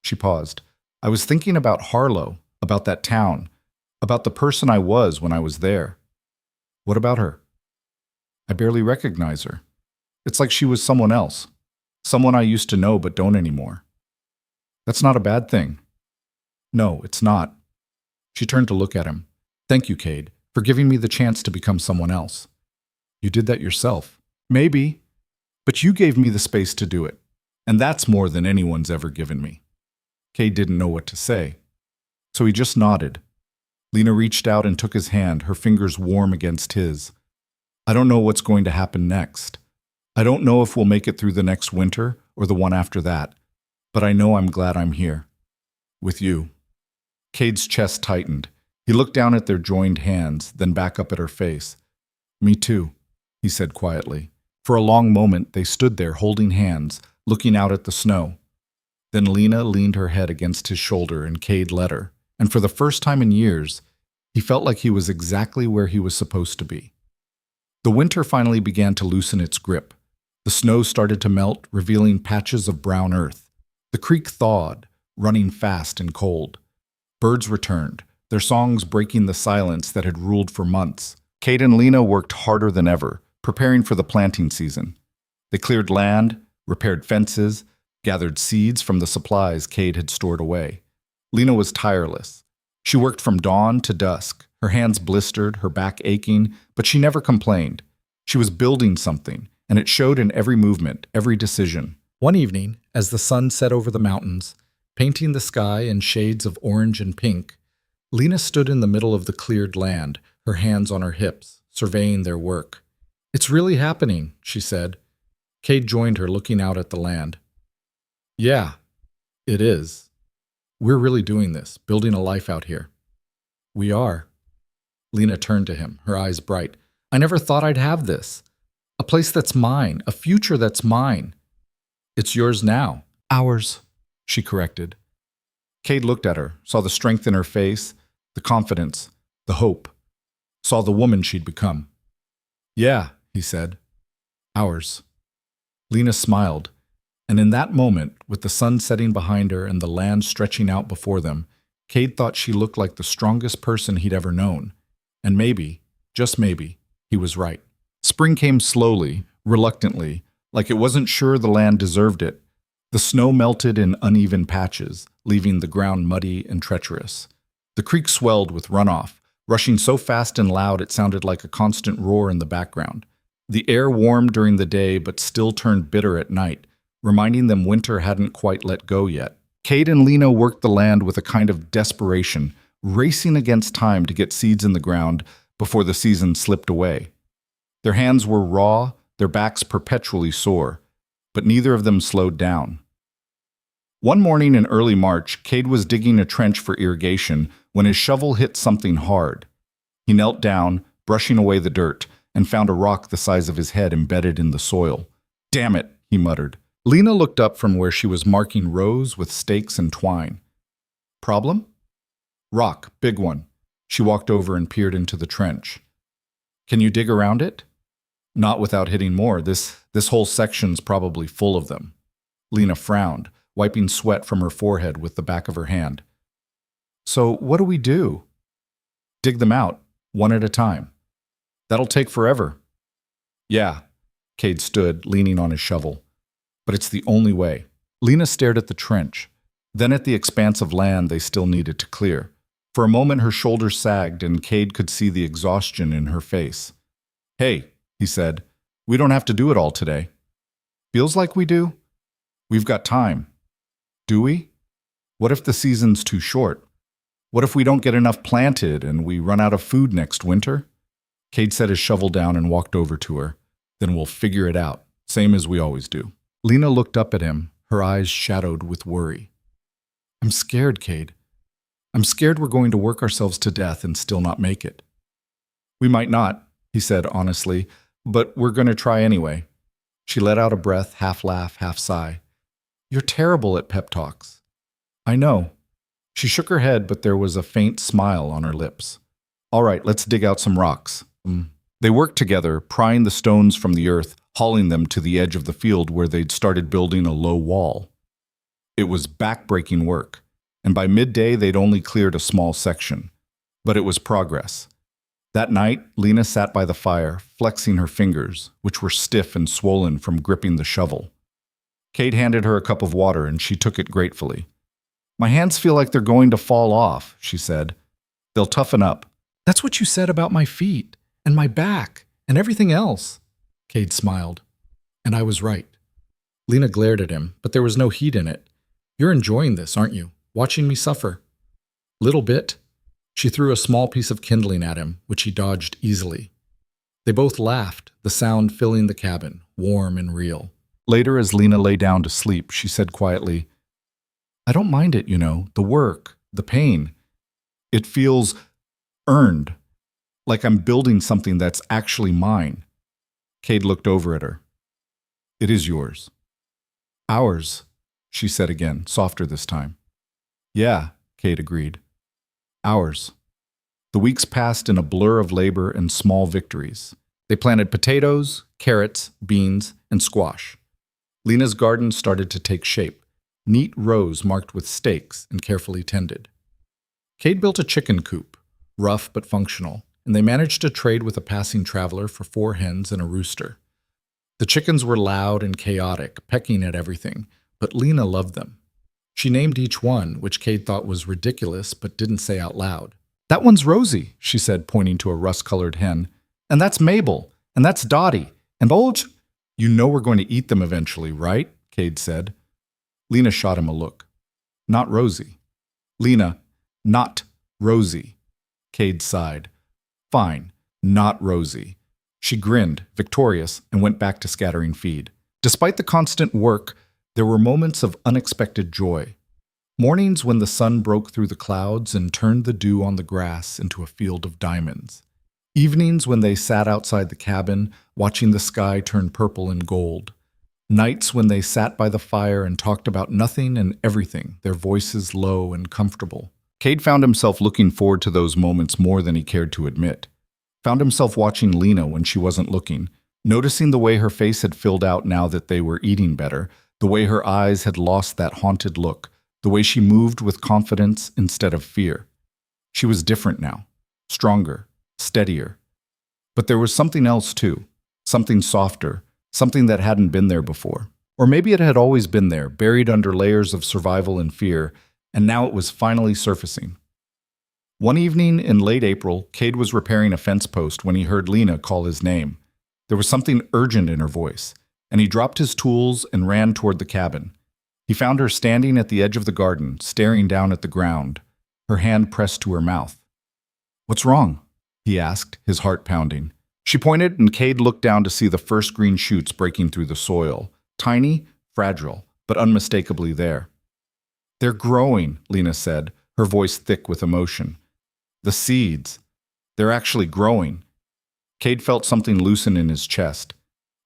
She paused. "I was thinking about Harlow, about that town, about the person I was when I was there." "What about her?" "I barely recognize her. It's like she was someone else, someone I used to know but don't anymore." "That's not a bad thing." "No, it's not." She turned to look at him. "Thank you, Cade, for giving me the chance to become someone else." "You did that yourself." "Maybe, but you gave me the space to do it, and that's more than anyone's ever given me." Cade didn't know what to say, so he just nodded. Lena reached out and took his hand, her fingers warm against his. "I don't know what's going to happen next. I don't know if we'll make it through the next winter or the one after that, but I know I'm glad I'm here. With you." Cade's chest tightened. He looked down at their joined hands, then back up at her face. "Me too," he said quietly. For a long moment, they stood there holding hands, looking out at the snow. Then Lena leaned her head against his shoulder and Cade let her, and for the first time in years, he felt like he was exactly where he was supposed to be. The winter finally began to loosen its grip. The snow started to melt, revealing patches of brown earth. The creek thawed, running fast and cold. Birds returned, their songs breaking the silence that had ruled for months. Cade and Lena worked harder than ever, preparing for the planting season. They cleared land, repaired fences, gathered seeds from the supplies Cade had stored away. Lena was tireless. She worked from dawn to dusk, her hands blistered, her back aching, but she never complained. She was building something, and it showed in every movement, every decision. One evening, as the sun set over the mountains, painting the sky in shades of orange and pink, Lena stood in the middle of the cleared land, her hands on her hips, surveying their work. It's really happening, she said. Cade joined her, looking out at the land. Yeah, it is. We're really doing this, building a life out here. We are. Lena turned to him, her eyes bright. I never thought I'd have this. A place that's mine, a future that's mine. It's yours now. Ours, she corrected. Cade looked at her, saw the strength in her face, the confidence, the hope, saw the woman she'd become. Yeah, he said. Ours. Lena smiled, and in that moment, with the sun setting behind her and the land stretching out before them, Cade thought she looked like the strongest person he'd ever known. And maybe, just maybe, he was right. Spring came slowly, reluctantly, like it wasn't sure the land deserved it. The snow melted in uneven patches, leaving the ground muddy and treacherous. The creek swelled with runoff, rushing so fast and loud it sounded like a constant roar in the background. The air warmed during the day but still turned bitter at night, reminding them winter hadn't quite let go yet. Cade and Lena worked the land with a kind of desperation, racing against time to get seeds in the ground before the season slipped away. Their hands were raw, their backs perpetually sore, but neither of them slowed down. One morning in early March, Cade was digging a trench for irrigation when his shovel hit something hard. He knelt down, brushing away the dirt, and found a rock the size of his head embedded in the soil. Damn it, he muttered. Lena looked up from where she was marking rows with stakes and twine. Problem? Rock, big one. She walked over and peered into the trench. Can you dig around it? Not without hitting more. This whole section's probably full of them. Lena frowned, wiping sweat from her forehead with the back of her hand. So what do we do? Dig them out, one at a time. That'll take forever. Yeah, Cade stood, leaning on his shovel. But it's the only way. Lena stared at the trench, then at the expanse of land they still needed to clear. For a moment her shoulders sagged and Cade could see the exhaustion in her face. Hey, he said, we don't have to do it all today. Feels like we do? We've got time. Do we? What if the season's too short? What if we don't get enough planted and we run out of food next winter? Cade set his shovel down and walked over to her. Then we'll figure it out, same as we always do. Lena looked up at him, her eyes shadowed with worry. I'm scared, Cade. I'm scared we're going to work ourselves to death and still not make it. We might not, he said honestly, but we're going to try anyway. She let out a breath, half laugh, half sigh. You're terrible at pep talks. I know. She shook her head, but there was a faint smile on her lips. All right, let's dig out some rocks. They worked together, prying the stones from the earth, hauling them to the edge of the field where they'd started building a low wall. It was back-breaking work, and by midday they'd only cleared a small section. But it was progress. That night, Lena sat by the fire, flexing her fingers, which were stiff and swollen from gripping the shovel. Cade handed her a cup of water, and she took it gratefully. My hands feel like they're going to fall off, she said. They'll toughen up. That's what you said about my feet, and my back, and everything else. Cade smiled. And I was right. Lena glared at him, but there was no heat in it. You're enjoying this, aren't you? Watching me suffer. Little bit. She threw a small piece of kindling at him, which he dodged easily. They both laughed, the sound filling the cabin, warm and real. Later, as Lena lay down to sleep, she said quietly, I don't mind it, the work, the pain. It feels earned, like I'm building something that's actually mine. Cade looked over at her. It is yours. Ours, she said again, softer this time. Yeah, Cade agreed. Ours. The weeks passed in a blur of labor and small victories. They planted potatoes, carrots, beans, and squash. Lena's garden started to take shape, neat rows marked with stakes and carefully tended. Cade built a chicken coop, rough but functional, and they managed to trade with a passing traveler for 4 hens and a rooster. The chickens were loud and chaotic, pecking at everything, but Lena loved them. She named each one, which Cade thought was ridiculous but didn't say out loud. That one's Rosie, she said, pointing to a rust-colored hen. And that's Mabel, and that's Dottie, and Bulge. You know we're going to eat them eventually, right? Cade said. Lena shot him a look. Not Rosie. Lena, not Rosie. Cade sighed. Fine, not Rosie. She grinned, victorious, and went back to scattering feed. Despite the constant work, there were moments of unexpected joy. Mornings when the sun broke through the clouds and turned the dew on the grass into a field of diamonds. Evenings when they sat outside the cabin, watching the sky turn purple and gold. Nights when they sat by the fire and talked about nothing and everything, their voices low and comfortable. Cade found himself looking forward to those moments more than he cared to admit. Found himself watching Lena when she wasn't looking, noticing the way her face had filled out now that they were eating better, the way her eyes had lost that haunted look, the way she moved with confidence instead of fear. She was different now, stronger, steadier. But there was something else too, something softer, something that hadn't been there before. Or maybe it had always been there, buried under layers of survival and fear, and now it was finally surfacing. One evening in late April, Cade was repairing a fence post when he heard Lena call his name. There was something urgent in her voice, and he dropped his tools and ran toward the cabin. He found her standing at the edge of the garden, staring down at the ground, her hand pressed to her mouth. "What's wrong?" he asked, his heart pounding. She pointed, and Cade looked down to see the first green shoots breaking through the soil, tiny, fragile, but unmistakably there. "They're growing," Lena said, her voice thick with emotion. "The seeds. They're actually growing." Cade felt something loosen in his chest.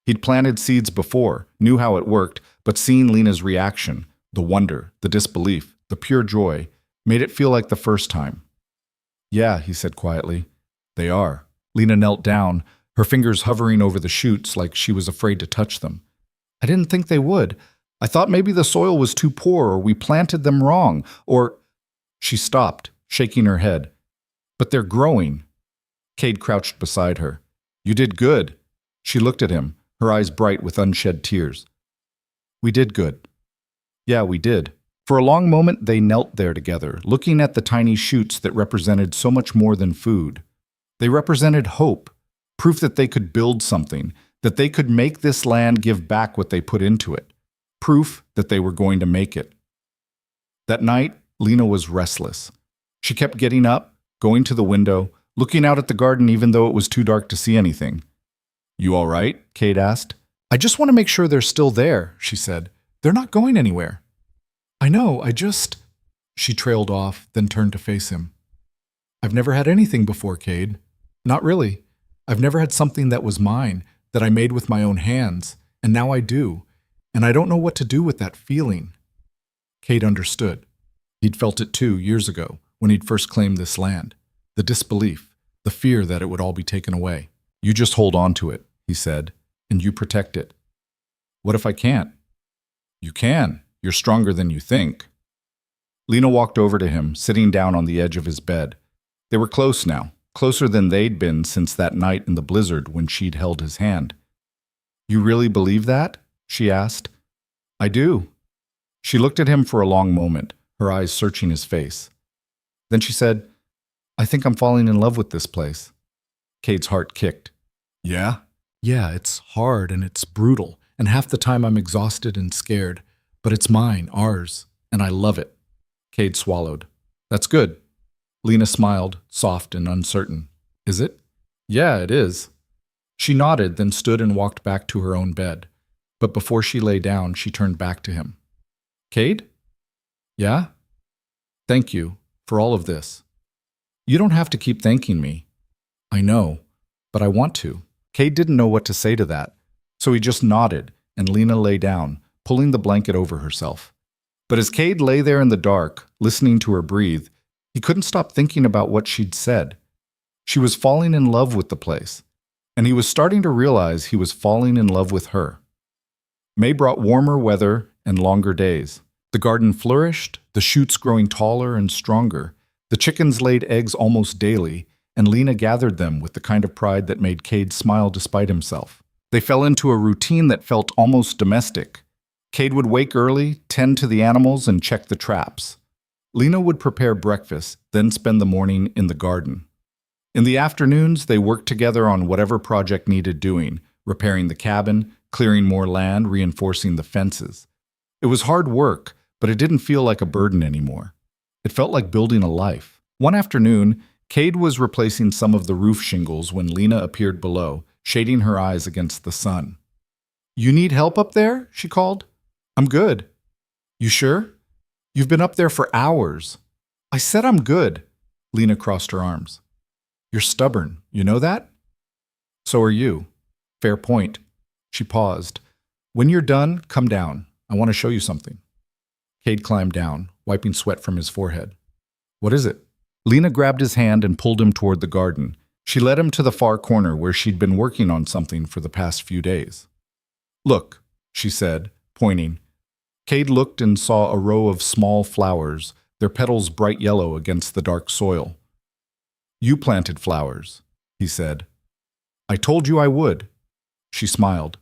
He'd planted seeds before, knew how it worked, but seeing Lena's reaction, the wonder, the disbelief, the pure joy, made it feel like the first time. "Yeah," he said quietly. "They are." Lena knelt down, her fingers hovering over the shoots like she was afraid to touch them. "I didn't think they would. I thought maybe the soil was too poor, or we planted them wrong, or—" She stopped, shaking her head. "But they're growing." Cade crouched beside her. "You did good." She looked at him, her eyes bright with unshed tears. "We did good." "Yeah, we did." For a long moment they knelt there together, looking at the tiny shoots that represented so much more than food. They represented hope, proof that they could build something, that they could make this land give back what they put into it, proof that they were going to make it. That night, Lena was restless. She kept getting up, going to the window, looking out at the garden even though it was too dark to see anything. "You all right?" Cade asked. "I just want to make sure they're still there," she said. "They're not going anywhere." "I know, She trailed off, then turned to face him. "I've never had anything before, Cade. Not really. I've never had something that was mine, that I made with my own hands, and now I do, and I don't know what to do with that feeling." Cade understood. He'd felt it too, years ago, when he'd first claimed this land. The disbelief, the fear that it would all be taken away. "You just hold on to it," he said, "and you protect it." "What if I can't?" "You can. You're stronger than you think." Lena walked over to him, sitting down on the edge of his bed. They were close now, closer than they'd been since that night in the blizzard when she'd held his hand. "You really believe that?" she asked. "I do." She looked at him for a long moment, her eyes searching his face. Then she said, "I think I'm falling in love with this place." Cade's heart kicked. "Yeah?" "Yeah, it's hard and it's brutal, and half the time I'm exhausted and scared. But it's mine, ours, and I love it." Cade swallowed. "That's good." Lena smiled, soft and uncertain. "Is it?" "Yeah, it is." She nodded, then stood and walked back to her own bed. But before she lay down, she turned back to him. "Cade?" "Yeah?" "Thank you for all of this." "You don't have to keep thanking me." "I know, but I want to." Cade didn't know what to say to that, so he just nodded, and Lena lay down, pulling the blanket over herself. But as Cade lay there in the dark, listening to her breathe, he couldn't stop thinking about what she'd said. She was falling in love with the place, and he was starting to realize he was falling in love with her. May brought warmer weather and longer days. The garden flourished, the shoots growing taller and stronger. The chickens laid eggs almost daily, and Lena gathered them with the kind of pride that made Cade smile despite himself. They fell into a routine that felt almost domestic. Cade would wake early, tend to the animals, and check the traps. Lena would prepare breakfast, then spend the morning in the garden. In the afternoons, they worked together on whatever project needed doing, repairing the cabin, clearing more land, reinforcing the fences. It was hard work, but it didn't feel like a burden anymore. It felt like building a life. One afternoon, Cade was replacing some of the roof shingles when Lena appeared below, shading her eyes against the sun. "You need help up there?" she called. "I'm good." "You sure? You've been up there for hours." "I said I'm good." Lena crossed her arms. "You're stubborn, you know that?" "So are you." "Fair point." She paused. "When you're done, come down. I want to show you something." Cade climbed down, wiping sweat from his forehead. "What is it?" Lena grabbed his hand and pulled him toward the garden. She led him to the far corner where she'd been working on something for the past few days. "Look," she said, pointing. Cade looked and saw a row of small flowers, their petals bright yellow against the dark soil. "You planted flowers," he said. "I told you I would." She smiled.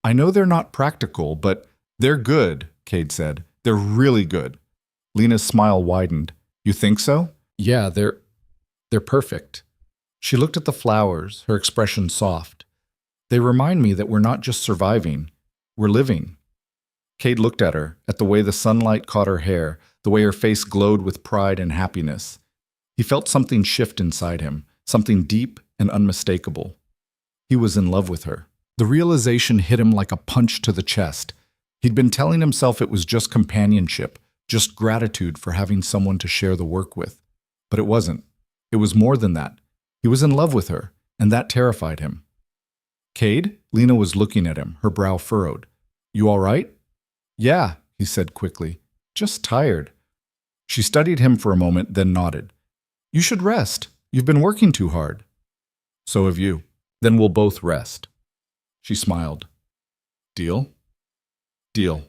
"I know they're not practical, but they're good," Cade said. "They're really good." Lena's smile widened. "You think so?" "Yeah, they're perfect." She looked at the flowers, her expression soft. "They remind me that we're not just surviving, we're living." Cade looked at her, at the way the sunlight caught her hair, the way her face glowed with pride and happiness. He felt something shift inside him, something deep and unmistakable. He was in love with her. The realization hit him like a punch to the chest. He'd been telling himself it was just companionship, just gratitude for having someone to share the work with. But it wasn't. It was more than that. He was in love with her, and that terrified him. "Cade?" Lena was looking at him, her brow furrowed. "You all right?" "Yeah," he said quickly. "Just tired." She studied him for a moment, then nodded. "You should rest. You've been working too hard." "So have you. Then we'll both rest." She smiled. "Deal?" "Deal."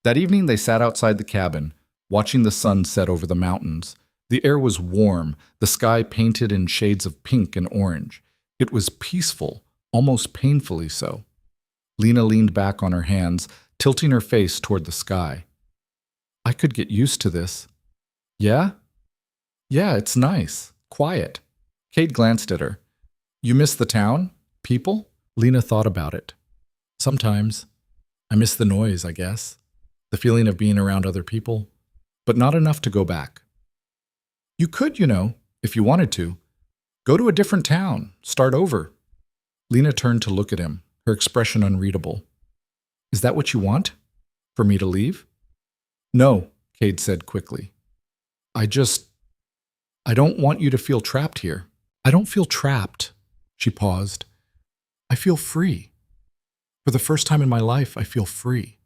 That evening they sat outside the cabin, watching the sun set over the mountains. The air was warm, the sky painted in shades of pink and orange. It was peaceful, almost painfully so. Lena leaned back on her hands, tilting her face toward the sky. "I could get used to this." "Yeah?" "Yeah, it's nice. Quiet." Cade glanced at her. "You miss the town? People?" Lena thought about it. "Sometimes. I miss the noise, I guess. The feeling of being around other people. But not enough to go back." "You could, if you wanted to. Go to a different town. Start over." Lena turned to look at him, her expression unreadable. "Is that what you want? For me to leave?" "No," Cade said quickly. I don't want you to feel trapped here." "I don't feel trapped." She paused. "I feel free. For the first time in my life, I feel free.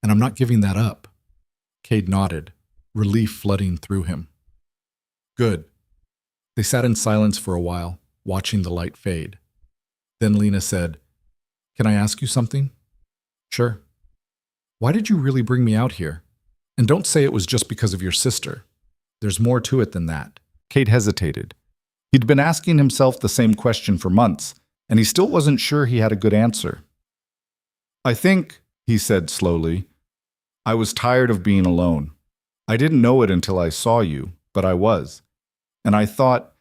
And I'm not giving that up." Cade nodded, relief flooding through him. "Good." They sat in silence for a while, watching the light fade. Then Lena said, "Can I ask you something?" "Sure." "Why did you really bring me out here? And don't say it was just because of your sister. There's more to it than that." Cade hesitated. He'd been asking himself the same question for months, and he still wasn't sure he had a good answer. "I think," he said slowly, "I was tired of being alone. I didn't know it until I saw you, but I was. And I thought,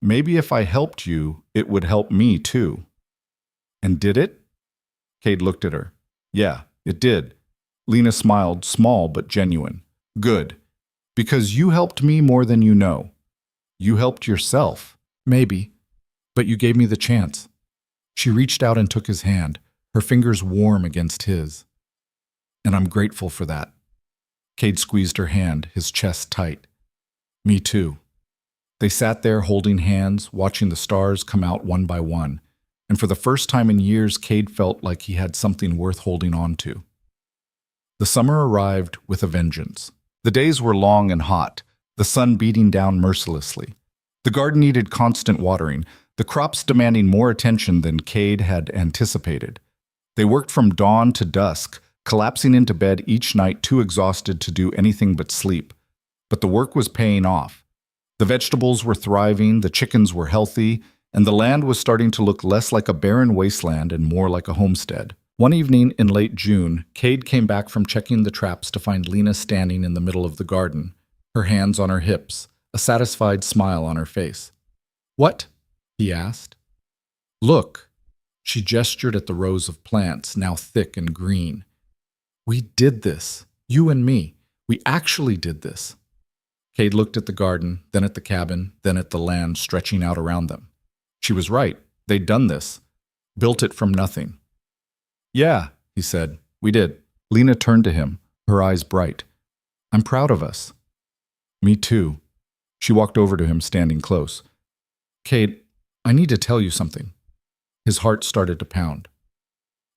maybe if I helped you, it would help me too." "And did it?" Cade looked at her. "Yeah, it did." Lena smiled, small but genuine. "Good. Because you helped me more than you know. You helped yourself." "Maybe. But you gave me the chance." She reached out and took his hand, her fingers warm against his. "And I'm grateful for that." Cade squeezed her hand, his chest tight. "Me too." They sat there holding hands, watching the stars come out one by one, and for the first time in years, Cade felt like he had something worth holding on to. The summer arrived with a vengeance. The days were long and hot, the sun beating down mercilessly. The garden needed constant watering, the crops demanding more attention than Cade had anticipated. They worked from dawn to dusk, collapsing into bed each night too exhausted to do anything but sleep. But the work was paying off. The vegetables were thriving, the chickens were healthy, and the land was starting to look less like a barren wasteland and more like a homestead. One evening in late June, Cade came back from checking the traps to find Lena standing in the middle of the garden, her hands on her hips, a satisfied smile on her face. "What?" he asked. "Look." She gestured at the rows of plants, now thick and green. "We did this, you and me. We actually did this." Cade looked at the garden, then at the cabin, then at the land stretching out around them. She was right. They'd done this, built it from nothing. Yeah, he said, we did. Lena turned to him, her eyes bright. I'm proud of us. Me too. She walked over to him, standing close. Cade, I need to tell you something. His heart started to pound.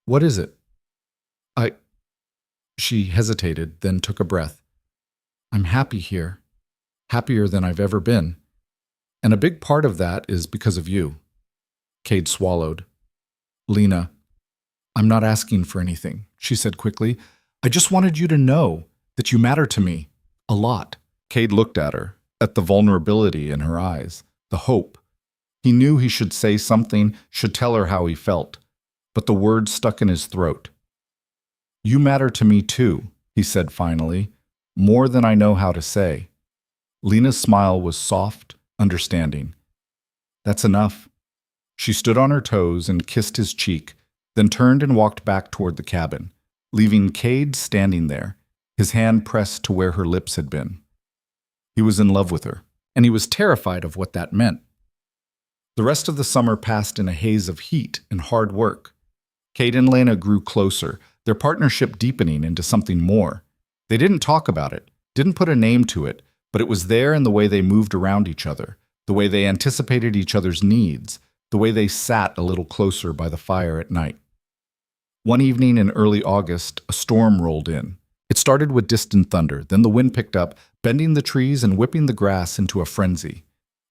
What is it? She hesitated, then took a breath. I'm happy here. Happier than I've ever been. And a big part of that is because of you. Cade swallowed. Lena, I'm not asking for anything, she said quickly. I just wanted you to know that you matter to me. A lot. Cade looked at her, at the vulnerability in her eyes, the hope. He knew he should say something, should tell her how he felt, but the words stuck in his throat. You matter to me too, he said finally, more than I know how to say. Lena's smile was soft, understanding. That's enough. She stood on her toes and kissed his cheek, then turned and walked back toward the cabin, leaving Cade standing there, his hand pressed to where her lips had been. He was in love with her, and he was terrified of what that meant. The rest of the summer passed in a haze of heat and hard work. Cade and Lena grew closer, their partnership deepening into something more. They didn't talk about it, didn't put a name to it, but it was there in the way they moved around each other, the way they anticipated each other's needs, the way they sat a little closer by the fire at night. One evening in early August, a storm rolled in. It started with distant thunder, then the wind picked up, bending the trees and whipping the grass into a frenzy.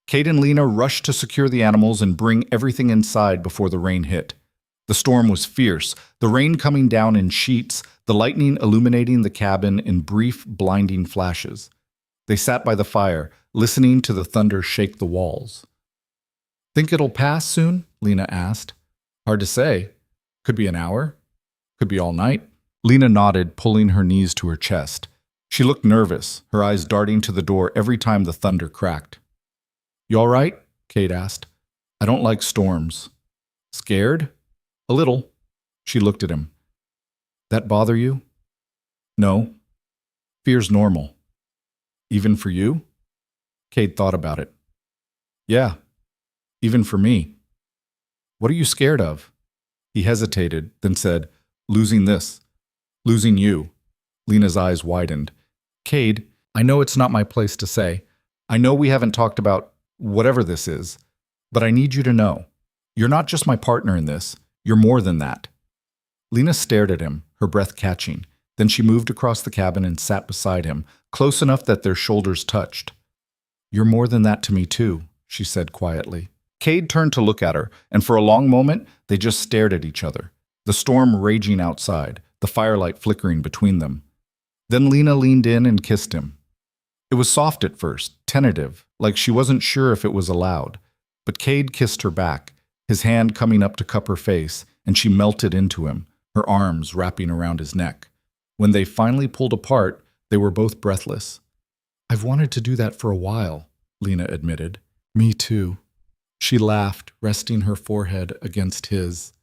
Cade and Lena rushed to secure the animals and bring everything inside before the rain hit. The storm was fierce, the rain coming down in sheets, the lightning illuminating the cabin in brief, blinding flashes. They sat by the fire, listening to the thunder shake the walls. Think it'll pass soon? Lena asked. Hard to say. Could be an hour. Could be all night. Lena nodded, pulling her knees to her chest. She looked nervous, her eyes darting to the door every time the thunder cracked. You all right? Cade asked. I don't like storms. Scared? A little. She looked at him. That bother you? No. Fear's normal. Even for you? Cade thought about it. Yeah. Even for me. What are you scared of? He hesitated, then said, losing this. Losing you. Lena's eyes widened. Cade, I know it's not my place to say. I know we haven't talked about whatever this is, but I need you to know. You're not just my partner in this. You're more than that. Lena stared at him, her breath catching. Then she moved across the cabin and sat beside him, close enough that their shoulders touched. You're more than that to me too, she said quietly. Cade turned to look at her, and for a long moment, they just stared at each other, the storm raging outside, the firelight flickering between them. Then Lena leaned in and kissed him. It was soft at first, tentative, like she wasn't sure if it was allowed. But Cade kissed her back, his hand coming up to cup her face, and she melted into him, her arms wrapping around his neck. When they finally pulled apart, they were both breathless. I've wanted to do that for a while, Lena admitted. Me too. She laughed, resting her forehead against his.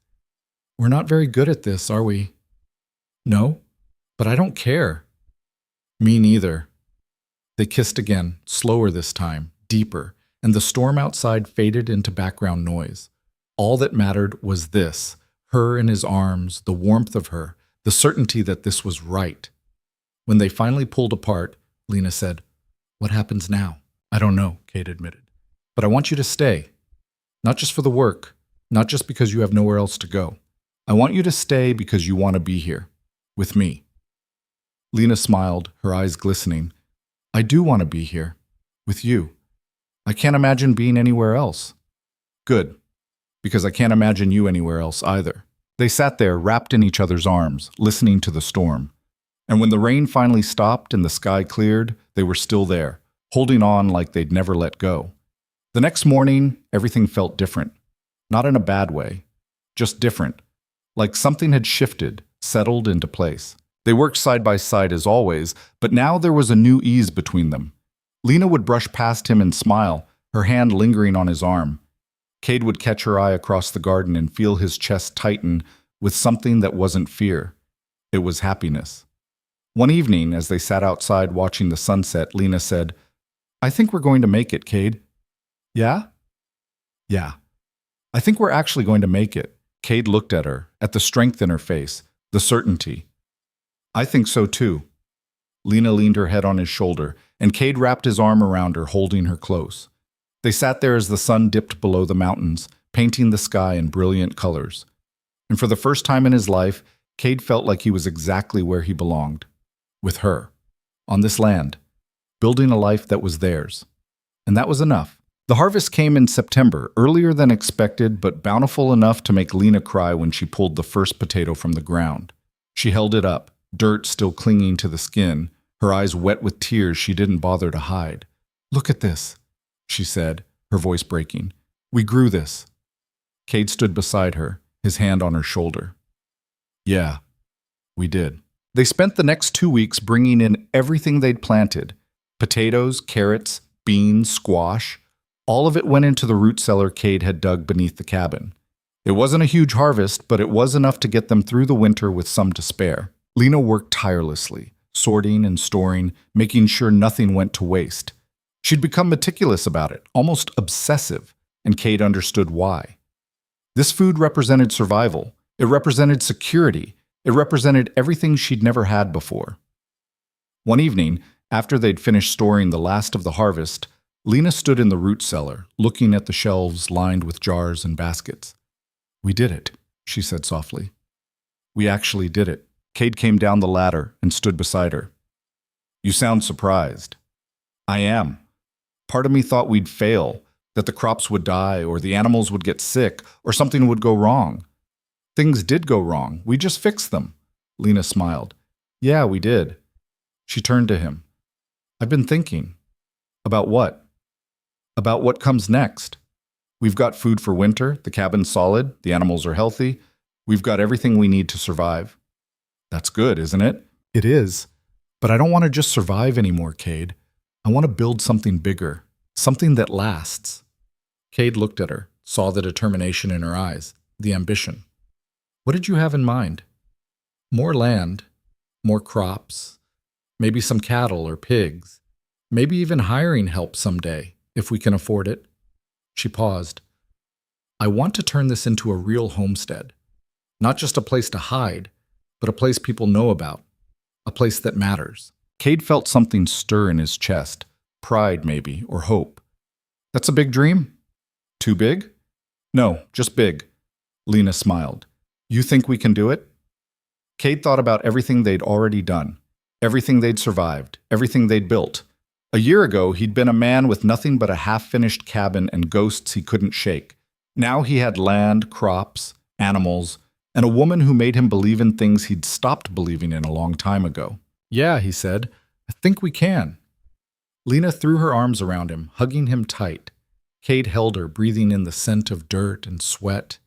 We're not very good at this, are we? No, but I don't care. Me neither. They kissed again, slower this time, deeper, and the storm outside faded into background noise. All that mattered was this, her in his arms, the warmth of her, the certainty that this was right. When they finally pulled apart, Lena said, What happens now? I don't know, Cade admitted. But I want you to stay. Not just for the work, not just because you have nowhere else to go. I want you to stay because you want to be here, with me. Lena smiled, her eyes glistening. I do want to be here, with you. I can't imagine being anywhere else. Good, because I can't imagine you anywhere else either. They sat there, wrapped in each other's arms, listening to the storm. And when the rain finally stopped and the sky cleared, they were still there, holding on like they'd never let go. The next morning, everything felt different. Not in a bad way, just different. Like something had shifted, settled into place. They worked side by side as always, but now there was a new ease between them. Lena would brush past him and smile, her hand lingering on his arm. Cade would catch her eye across the garden and feel his chest tighten with something that wasn't fear. It was happiness. One evening, as they sat outside watching the sunset, Lena said, I think we're going to make it, Cade. Yeah? Yeah. I think we're actually going to make it. Cade looked at her, at the strength in her face, the certainty. I think so too. Lena leaned her head on his shoulder, and Cade wrapped his arm around her, holding her close. They sat there as the sun dipped below the mountains, painting the sky in brilliant colors. And for the first time in his life, Cade felt like he was exactly where he belonged. With her. On this land. Building a life that was theirs. And that was enough. The harvest came in September, earlier than expected, but bountiful enough to make Lena cry when she pulled the first potato from the ground. She held it up, dirt still clinging to the skin, her eyes wet with tears she didn't bother to hide. "Look at this," she said, her voice breaking. "We grew this." Cade stood beside her, his hand on her shoulder. "Yeah, we did." They spent the next 2 weeks bringing in everything they'd planted. Potatoes, carrots, beans, squash. All of it went into the root cellar Cade had dug beneath the cabin. It wasn't a huge harvest, but it was enough to get them through the winter with some to spare. Lena worked tirelessly, sorting and storing, making sure nothing went to waste. She'd become meticulous about it, almost obsessive, and Cade understood why. This food represented survival. It represented security. It represented everything she'd never had before. One evening, after they'd finished storing the last of the harvest, Lena stood in the root cellar, looking at the shelves lined with jars and baskets. "We did it," she said softly. "We actually did it." Cade came down the ladder and stood beside her. "You sound surprised." "I am. Part of me thought we'd fail, that the crops would die or the animals would get sick or something would go wrong. Things did go wrong. We just fixed them." Lena smiled. "Yeah, we did." She turned to him. "I've been thinking." "About what?" "About what comes next. We've got food for winter, the cabin's solid, the animals are healthy. We've got everything we need to survive." "That's good, isn't it?" "It is. But I don't want to just survive anymore, Cade. I want to build something bigger, something that lasts." Cade looked at her, saw the determination in her eyes, the ambition. "What did you have in mind?" "More land, more crops, maybe some cattle or pigs, maybe even hiring help someday, if we can afford it." She paused. "I want to turn this into a real homestead. Not just a place to hide, but a place people know about. A place that matters." Cade felt something stir in his chest, pride maybe, or hope. "That's a big dream? Too big?" "No, just big." Lena smiled. "You think we can do it?" Cade thought about everything they'd already done, everything they'd survived, everything they'd built. A year ago, he'd been a man with nothing but a half-finished cabin and ghosts he couldn't shake. Now he had land, crops, animals, and a woman who made him believe in things he'd stopped believing in a long time ago. "Yeah," he said, "I think we can." Lena threw her arms around him, hugging him tight. Cade held her, breathing in the scent of dirt and sweat,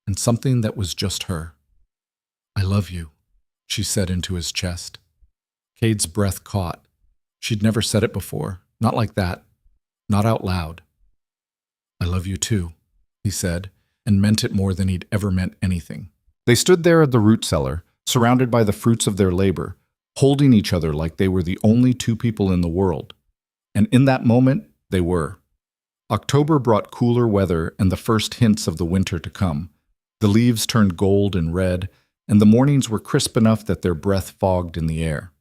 and something that was just her. "I love you," she said into his chest. Cade's breath caught. She'd never said it before, not like that, not out loud. "I love you too," he said, and meant it more than he'd ever meant anything. They stood there at the root cellar, surrounded by the fruits of their labor, holding each other like they were the only two people in the world. And in that moment, they were. October brought cooler weather and the first hints of the winter to come. The leaves turned gold and red, and the mornings were crisp enough that their breath fogged in the air.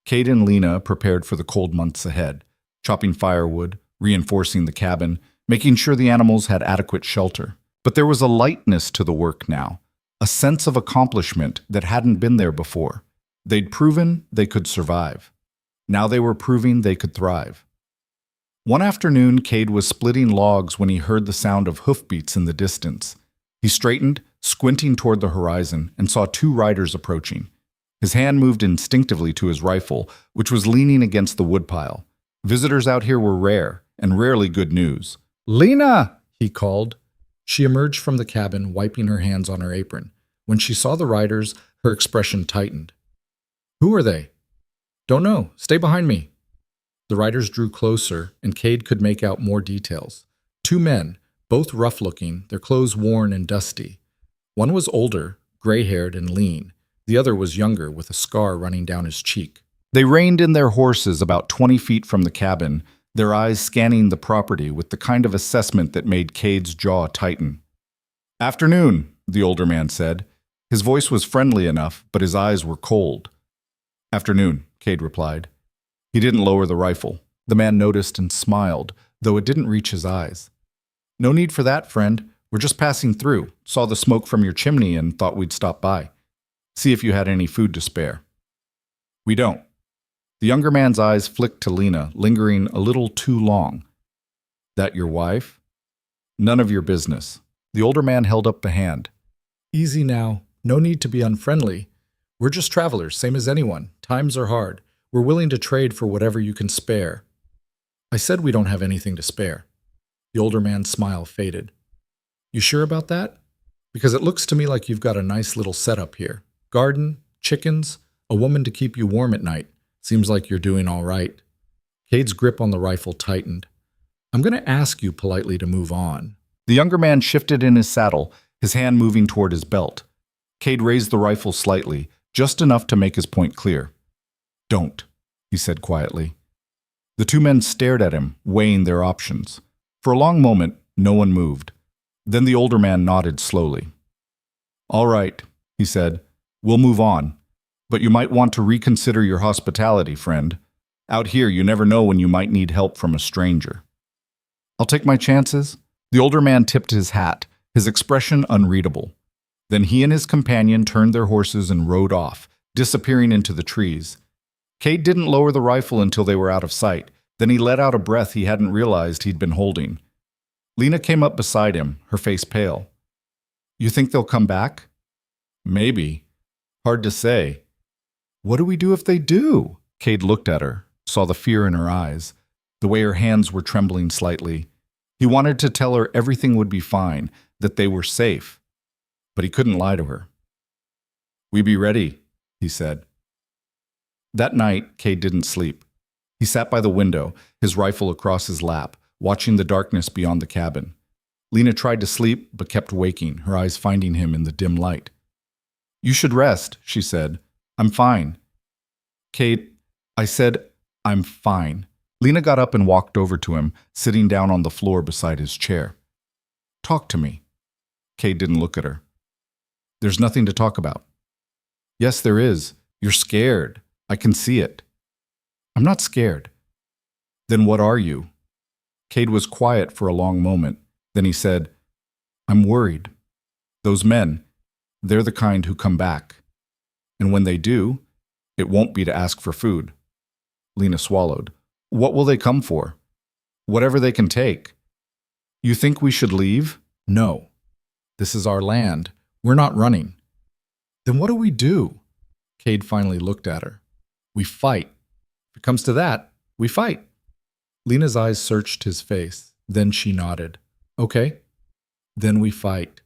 Cade and Lena prepared for the cold months ahead, chopping firewood, reinforcing the cabin, making sure the animals had adequate shelter. But there was a lightness to the work now, a sense of accomplishment that hadn't been there before. They'd proven they could survive. Now they were proving they could thrive. One afternoon, Cade was splitting logs when he heard the sound of hoofbeats in the distance. He straightened, squinting toward the horizon, and saw two riders approaching. His hand moved instinctively to his rifle, which was leaning against the woodpile. Visitors out here were rare, and rarely good news. "Lena!" he called. She emerged from the cabin, wiping her hands on her apron. When she saw the riders, her expression tightened. "Who are they?" "Don't know. Stay behind me." The riders drew closer, and Cade could make out more details. Two men, both rough-looking, their clothes worn and dusty. One was older, gray-haired and lean. The other was younger, with a scar running down his cheek. They reined in their horses about 20 feet from the cabin, their eyes scanning the property with the kind of assessment that made Cade's jaw tighten. "Afternoon," the older man said. His voice was friendly enough, but his eyes were cold. "Afternoon," Cade replied. He didn't lower the rifle. The man noticed and smiled, though it didn't reach his eyes. "No need for that, friend. We're just passing through. Saw the smoke from your chimney and thought we'd stop by. See if you had any food to spare." "We don't." The younger man's eyes flicked to Lena, lingering a little too long. "That your wife?" "None of your business." The older man held up a hand. "Easy now. No need to be unfriendly. We're just travelers, same as anyone. Times are hard. We're willing to trade for whatever you can spare." "I said we don't have anything to spare." The older man's smile faded. "You sure about that? Because it looks to me like you've got a nice little setup here. Garden, chickens, a woman to keep you warm at night. Seems like you're doing all right." Cade's grip on the rifle tightened. "I'm going to ask you politely to move on." The younger man shifted in his saddle, his hand moving toward his belt. Cade raised the rifle slightly, just enough to make his point clear. "Don't," he said quietly. The two men stared at him, weighing their options. For a long moment, no one moved. Then the older man nodded slowly. "All right," he said. "We'll move on. But you might want to reconsider your hospitality, friend. Out here, you never know when you might need help from a stranger." "I'll take my chances." The older man tipped his hat, his expression unreadable. Then he and his companion turned their horses and rode off, disappearing into the trees. Cade didn't lower the rifle until they were out of sight. Then he let out a breath he hadn't realized he'd been holding. Lena came up beside him, her face pale. "You think they'll come back?" "Maybe. Hard to say." "What do we do if they do?" Cade looked at her, saw the fear in her eyes, the way her hands were trembling slightly. He wanted to tell her everything would be fine, that they were safe. But he couldn't lie to her. "We be ready," he said. That night, Cade didn't sleep. He sat by the window, his rifle across his lap, watching the darkness beyond the cabin. Lena tried to sleep, but kept waking, her eyes finding him in the dim light. "You should rest," she said. "I'm fine." "Cade," I said, "I'm fine." Lena got up and walked over to him, sitting down on the floor beside his chair. "Talk to me." Cade didn't look at her. "There's nothing to talk about." "Yes, there is. You're scared. I can see it." "I'm not scared." "Then what are you?" Cade was quiet for a long moment. Then he said, "I'm worried. Those men, they're the kind who come back. And when they do, it won't be to ask for food." Lena swallowed. "What will they come for?" "Whatever they can take." "You think we should leave?" "No. This is our land. We're not running." "Then what do we do?" Cade finally looked at her. "We fight. If it comes to that, we fight." Lena's eyes searched his face. Then she nodded. "Okay. Then we fight."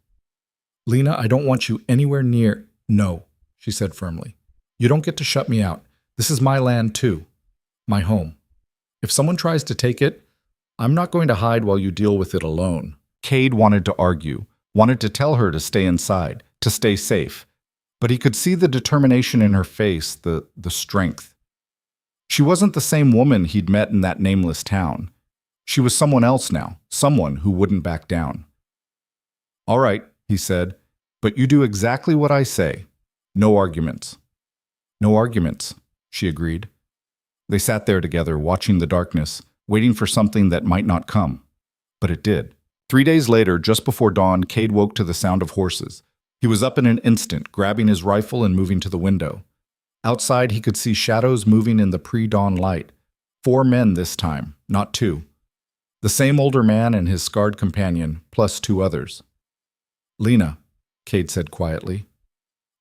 "Lena, I don't want you anywhere near—" "No," she said firmly. "You don't get to shut me out. This is my land too. My home. If someone tries to take it, I'm not going to hide while you deal with it alone." Cade wanted to argue, wanted to tell her to stay inside, to stay safe. But he could see the determination in her face, the strength. She wasn't the same woman he'd met in that nameless town. She was someone else now, someone who wouldn't back down. "All right," he said, "but you do exactly what I say. No arguments." "No arguments," she agreed. They sat there together, watching the darkness, waiting for something that might not come. But it did. 3 days later, just before dawn, Cade woke to the sound of horses. He was up in an instant, grabbing his rifle and moving to the window. Outside, he could see shadows moving in the pre-dawn light. 4 men this time, not 2. The same older man and his scarred companion, plus 2 others. "Lena," Cade said quietly.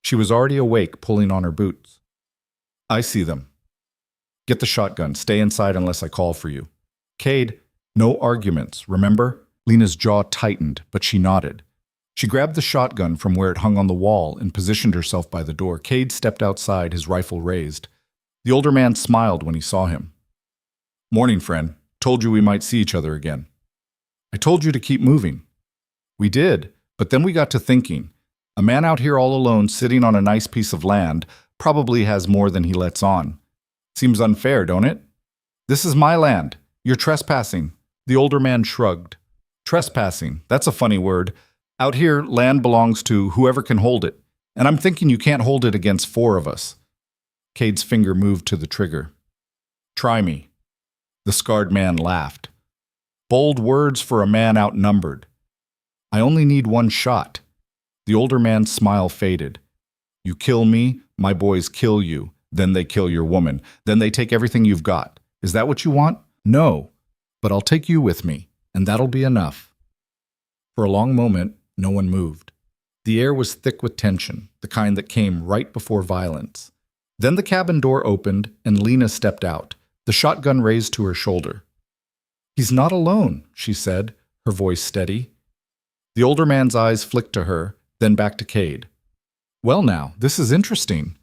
She was already awake, pulling on her boots. "I see them." "Get the shotgun. Stay inside unless I call for you." "Cade, no arguments, remember?" Lena's jaw tightened, but she nodded. She grabbed the shotgun from where it hung on the wall and positioned herself by the door. Cade stepped outside, his rifle raised. The older man smiled when he saw him. "Morning, friend. Told you we might see each other again." "I told you to keep moving." "We did, but then we got to thinking. A man out here all alone, sitting on a nice piece of land, probably has more than he lets on. Seems unfair, don't it? This is my land. You're trespassing. The older man shrugged. Trespassing, that's a funny word. Out here, land belongs to whoever can hold it, and I'm thinking you can't hold it against 4 of us. Cade's finger moved to the trigger. Try me. The scarred man laughed. Bold words for a man outnumbered. I only need 1 shot. The older man's smile faded. You kill me, my boys kill you. Then they kill your woman. Then they take everything you've got. Is that what you want? No. But I'll take you with me, and that'll be enough. For a long moment, no one moved. The air was thick with tension, the kind that came right before violence. Then the cabin door opened, and Lena stepped out, the shotgun raised to her shoulder. He's not alone, she said, her voice steady. The older man's eyes flicked to her, then back to Cade. Well now, this is interesting.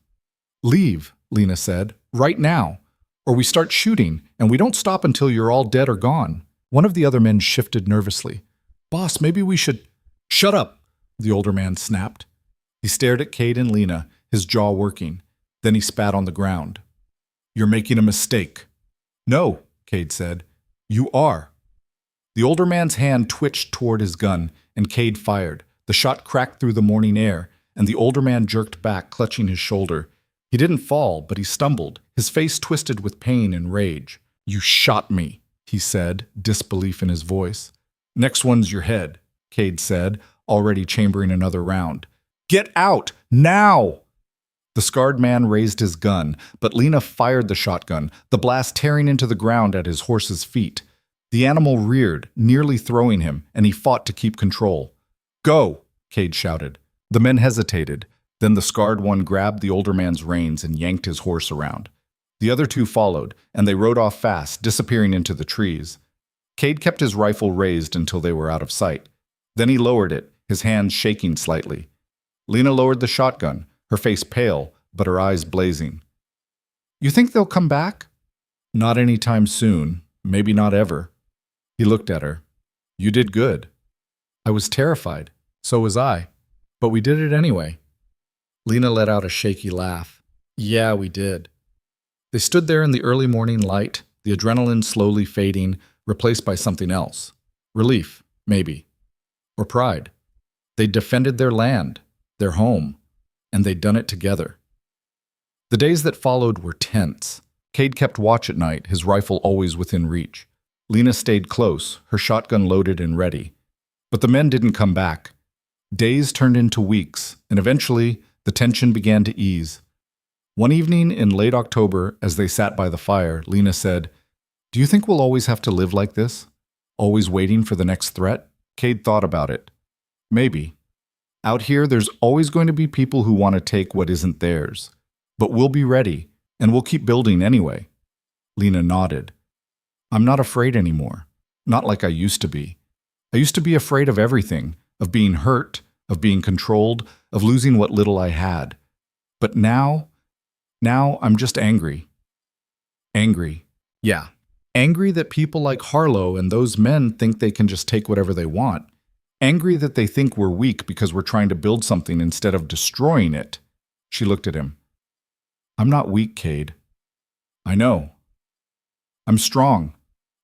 Leave, Lena said, right now, or we start shooting, and we don't stop until you're all dead or gone. One of the other men shifted nervously. Boss, maybe we should… Shut up, the older man snapped. He stared at Cade and Lena, his jaw working. Then he spat on the ground. You're making a mistake. No, Cade said. You are. The older man's hand twitched toward his gun, and Cade fired. The shot cracked through the morning air, and the older man jerked back, clutching his shoulder. He didn't fall, but he stumbled, his face twisted with pain and rage. You shot me, he said, disbelief in his voice. Next one's your head, Cade said, already chambering another round. Get out, now! The scarred man raised his gun, but Lena fired the shotgun, the blast tearing into the ground at his horse's feet. The animal reared, nearly throwing him, and he fought to keep control. Go, Cade shouted. The men hesitated. Then the scarred one grabbed the older man's reins and yanked his horse around. The other 2 followed, and they rode off fast, disappearing into the trees. Cade kept his rifle raised until they were out of sight. Then he lowered it, his hands shaking slightly. Lena lowered the shotgun, her face pale, but her eyes blazing. You think they'll come back? Not any time soon, maybe not ever. He looked at her. You did good. I was terrified. So was I. But we did it anyway. Lena let out a shaky laugh. Yeah, we did. They stood there in the early morning light, the adrenaline slowly fading, replaced by something else. Relief, maybe. Or pride. They'd defended their land, their home, and they'd done it together. The days that followed were tense. Cade kept watch at night, his rifle always within reach. Lena stayed close, her shotgun loaded and ready. But the men didn't come back. Days turned into weeks, and eventually the tension began to ease. One evening in late October, as they sat by the fire, Lena said, Do you think we'll always have to live like this? Always waiting for the next threat? Cade thought about it. Maybe. Out here, there's always going to be people who want to take what isn't theirs. But we'll be ready, and we'll keep building anyway. Lena nodded. I'm not afraid anymore. Not like I used to be. I used to be afraid of everything, of being hurt, of being controlled, of losing what little I had. But now I'm just angry. Angry. Yeah. Angry that people like Harlow and those men think they can just take whatever they want. Angry that they think we're weak because we're trying to build something instead of destroying it. She looked at him. I'm not weak, Cade. I know. I'm strong.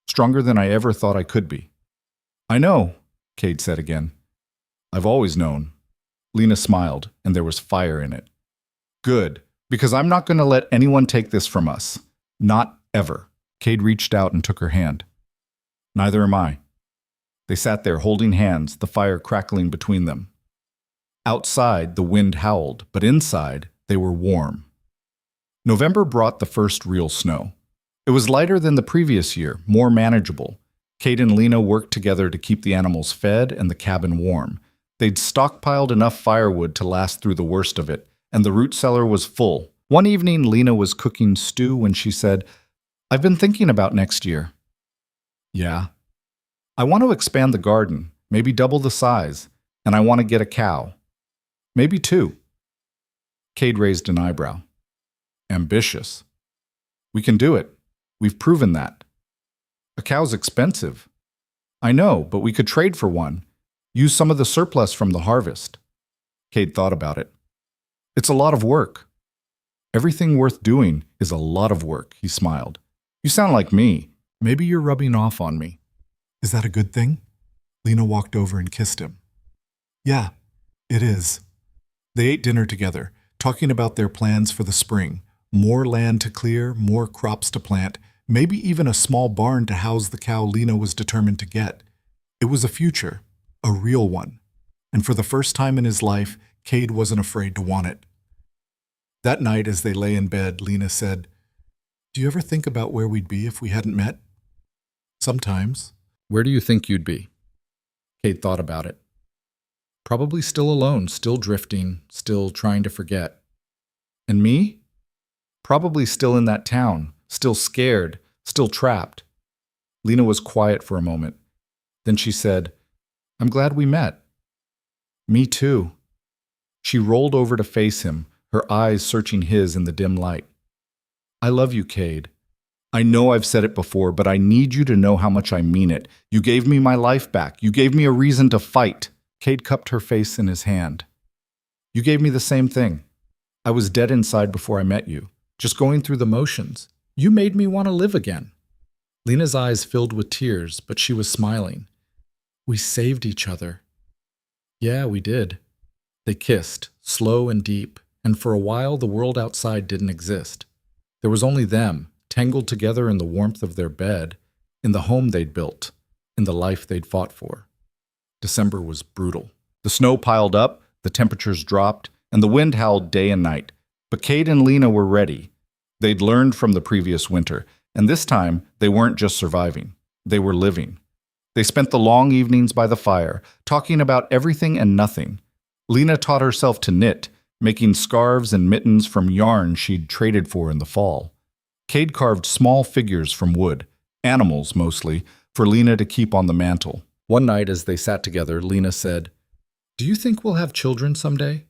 Stronger than I ever thought I could be. I know, Cade said again. I've always known. Lena smiled, and there was fire in it. Good, because I'm not going to let anyone take this from us. Not ever. Cade reached out and took her hand. Neither am I. They sat there holding hands, the fire crackling between them. Outside, the wind howled, but inside, they were warm. November brought the first real snow. It was lighter than the previous year, more manageable. Cade and Lena worked together to keep the animals fed and the cabin warm. They'd stockpiled enough firewood to last through the worst of it, and the root cellar was full. One evening, Lena was cooking stew when she said, I've been thinking about next year. Yeah. I want to expand the garden, maybe double the size, and I want to get a cow. Maybe 2. Cade raised an eyebrow. Ambitious. We can do it. We've proven that. A cow's expensive. I know, but we could trade for one. Use some of the surplus from the harvest. Cade thought about it. It's a lot of work. Everything worth doing is a lot of work, he smiled. You sound like me. Maybe you're rubbing off on me. Is that a good thing? Lena walked over and kissed him. Yeah, it is. They ate dinner together, talking about their plans for the spring. More land to clear, more crops to plant, maybe even a small barn to house the cow Lena was determined to get. It was a future, a real one. And for the first time in his life, Cade wasn't afraid to want it. That night, as they lay in bed, Lena said, "Do you ever think about where we'd be if we hadn't met?" "Sometimes." Where do you think you'd be? Cade thought about it. Probably still alone, still drifting, still trying to forget. And me? Probably still in that town, still scared, still trapped. Lena was quiet for a moment. Then she said, "I'm glad we met." "Me too." She rolled over to face him, her eyes searching his in the dim light. "I love you, Cade. I know I've said it before, but I need you to know how much I mean it. You gave me my life back. You gave me a reason to fight." Cade cupped her face in his hand. "You gave me the same thing. I was dead inside before I met you, just going through the motions. You made me want to live again." Lena's eyes filled with tears, but she was smiling. "We saved each other." "Yeah, we did." They kissed, slow and deep, and for a while the world outside didn't exist. There was only them, tangled together in the warmth of their bed, in the home they'd built, in the life they'd fought for. December was brutal. The snow piled up, the temperatures dropped, and the wind howled day and night. But Cade and Lena were ready. They'd learned from the previous winter, and this time they weren't just surviving. They were living. They spent the long evenings by the fire, talking about everything and nothing. Lena taught herself to knit, making scarves and mittens from yarn she'd traded for in the fall. Cade carved small figures from wood, animals mostly, for Lena to keep on the mantle. One night as they sat together, Lena said, "Do you think we'll have children someday?"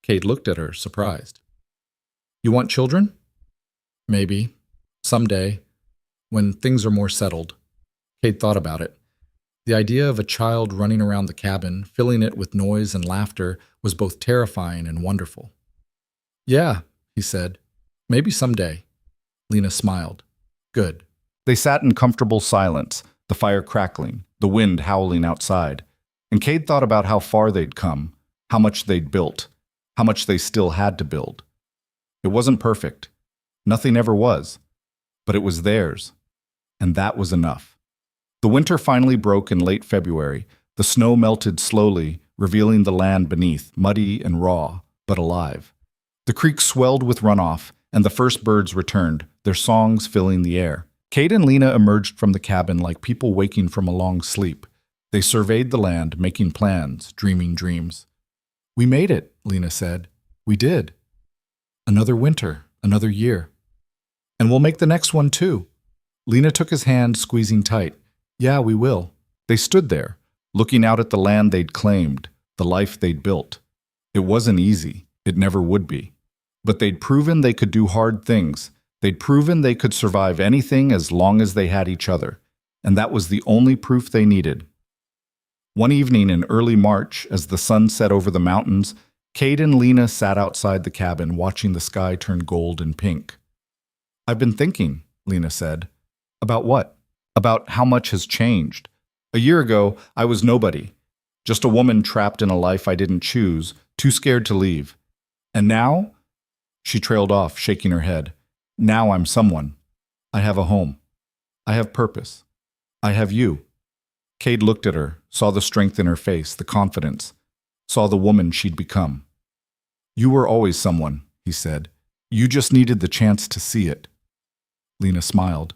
Cade looked at her, surprised. "You want children?" "Maybe. Someday. When things are more settled." Cade thought about it. The idea of a child running around the cabin, filling it with noise and laughter, was both terrifying and wonderful. "Yeah," he said. "Maybe someday." Lena smiled. "Good." They sat in comfortable silence, the fire crackling, the wind howling outside. And Cade thought about how far they'd come, how much they'd built, how much they still had to build. It wasn't perfect. Nothing ever was. But it was theirs. And that was enough. The winter finally broke in late February. The snow melted slowly, revealing the land beneath, muddy and raw, but alive. The creek swelled with runoff, and the first birds returned, their songs filling the air. Cade and Lena emerged from the cabin like people waking from a long sleep. They surveyed the land, making plans, dreaming dreams. "We made it," Lena said. "We did. Another winter, another year. And we'll make the next one too." Lena took his hand, squeezing tight. "Yeah, we will." They stood there, looking out at the land they'd claimed, the life they'd built. It wasn't easy. It never would be. But they'd proven they could do hard things. They'd proven they could survive anything as long as they had each other. And that was the only proof they needed. One evening in early March, as the sun set over the mountains, Cade and Lena sat outside the cabin watching the sky turn gold and pink. "I've been thinking," Lena said. "About what?" "About how much has changed. A year ago, I was nobody. Just a woman trapped in a life I didn't choose, too scared to leave. And now?" She trailed off, shaking her head. "Now I'm someone. I have a home. I have purpose. I have you." Cade looked at her, saw the strength in her face, the confidence, saw the woman she'd become. "You were always someone," he said. "You just needed the chance to see it." Lena smiled.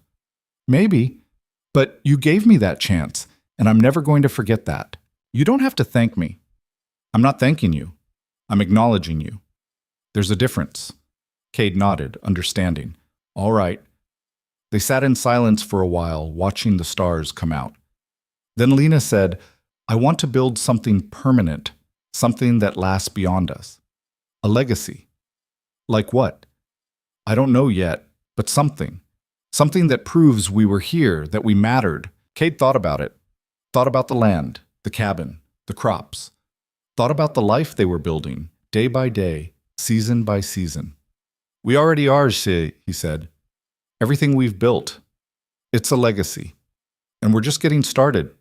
"Maybe, but you gave me that chance, and I'm never going to forget that. You don't have to thank me." "I'm not thanking you. I'm acknowledging you. There's a difference." Cade nodded, understanding. "All right." They sat in silence for a while, watching the stars come out. Then Lena said, "I want to build something permanent, something that lasts beyond us. A legacy." "Like what?" "I don't know yet, but something. Something that proves we were here, that we mattered." Cade thought about it. Thought about the land, the cabin, the crops. Thought about the life they were building, day by day, season by season. "We already are, he said. "Everything we've built. It's a legacy. And we're just getting started.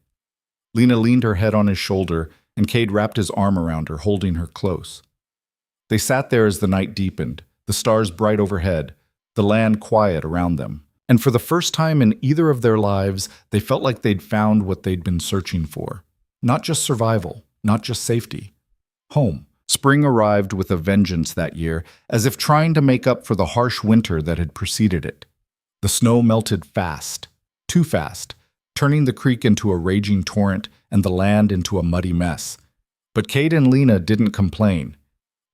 Lena leaned her head on his shoulder, and Cade wrapped his arm around her, holding her close. They sat there as the night deepened, the stars bright overhead, the land quiet around them. And for the first time in either of their lives, they felt like they'd found what they'd been searching for. Not just survival, not just safety. Home. Spring arrived with a vengeance that year, as if trying to make up for the harsh winter that had preceded it. The snow melted fast, too fast, turning the creek into a raging torrent and the land into a muddy mess. But Cade and Lena didn't complain.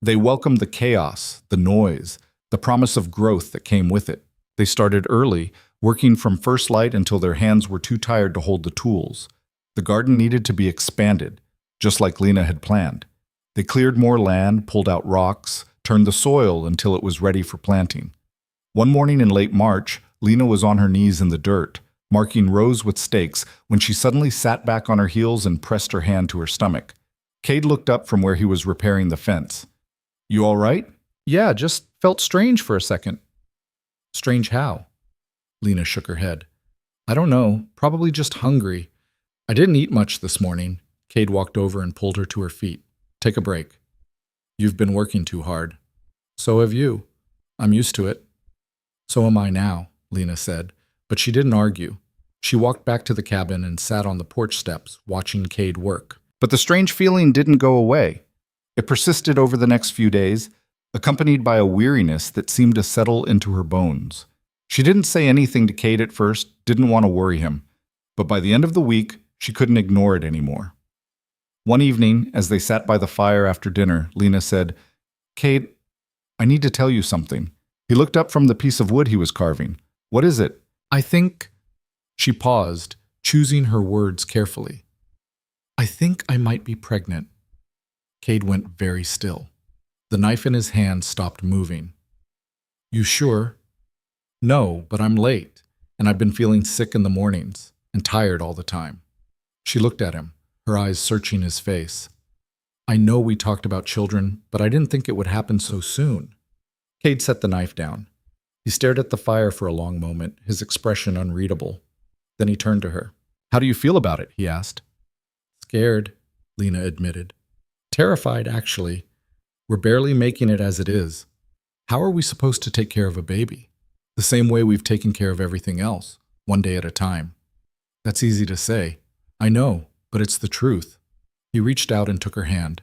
They welcomed the chaos, the noise, the promise of growth that came with it. They started early, working from first light until their hands were too tired to hold the tools. The garden needed to be expanded, just like Lena had planned. They cleared more land, pulled out rocks, turned the soil until it was ready for planting. One morning in late March, Lena was on her knees in the dirt, marking rows with stakes, when she suddenly sat back on her heels and pressed her hand to her stomach. Cade looked up from where he was repairing the fence. "You all right?" "Yeah, just felt strange for a second." "Strange how?" Lena shook her head. "I don't know, probably just hungry. I didn't eat much this morning." Cade walked over and pulled her to her feet. "Take a break. You've been working too hard." "So have you. I'm used to it." "So am I now," Lena said, but she didn't argue. She walked back to the cabin and sat on the porch steps, watching Cade work. But the strange feeling didn't go away. It persisted over the next few days, accompanied by a weariness that seemed to settle into her bones. She didn't say anything to Cade at first, didn't want to worry him, but by the end of the week, she couldn't ignore it anymore. One evening, as they sat by the fire after dinner, Lena said, "Cade, I need to tell you something." He looked up from the piece of wood he was carving. "What is it?" "I think—" She paused, choosing her words carefully. "I think I might be pregnant." Cade went very still. The knife in his hand stopped moving. "You sure?" "No, but I'm late, and I've been feeling sick in the mornings, and tired all the time." She looked at him, her eyes searching his face. "I know we talked about children, but I didn't think it would happen so soon." Cade set the knife down. He stared at the fire for a long moment, his expression unreadable. Then he turned to her. "How do you feel about it?" he asked. "Scared," Lena admitted. "Terrified, actually. We're barely making it as it is. How are we supposed to take care of a baby? The same way we've taken care of everything else, one day at a time." "That's easy to say. I know, but it's the truth." He reached out and took her hand.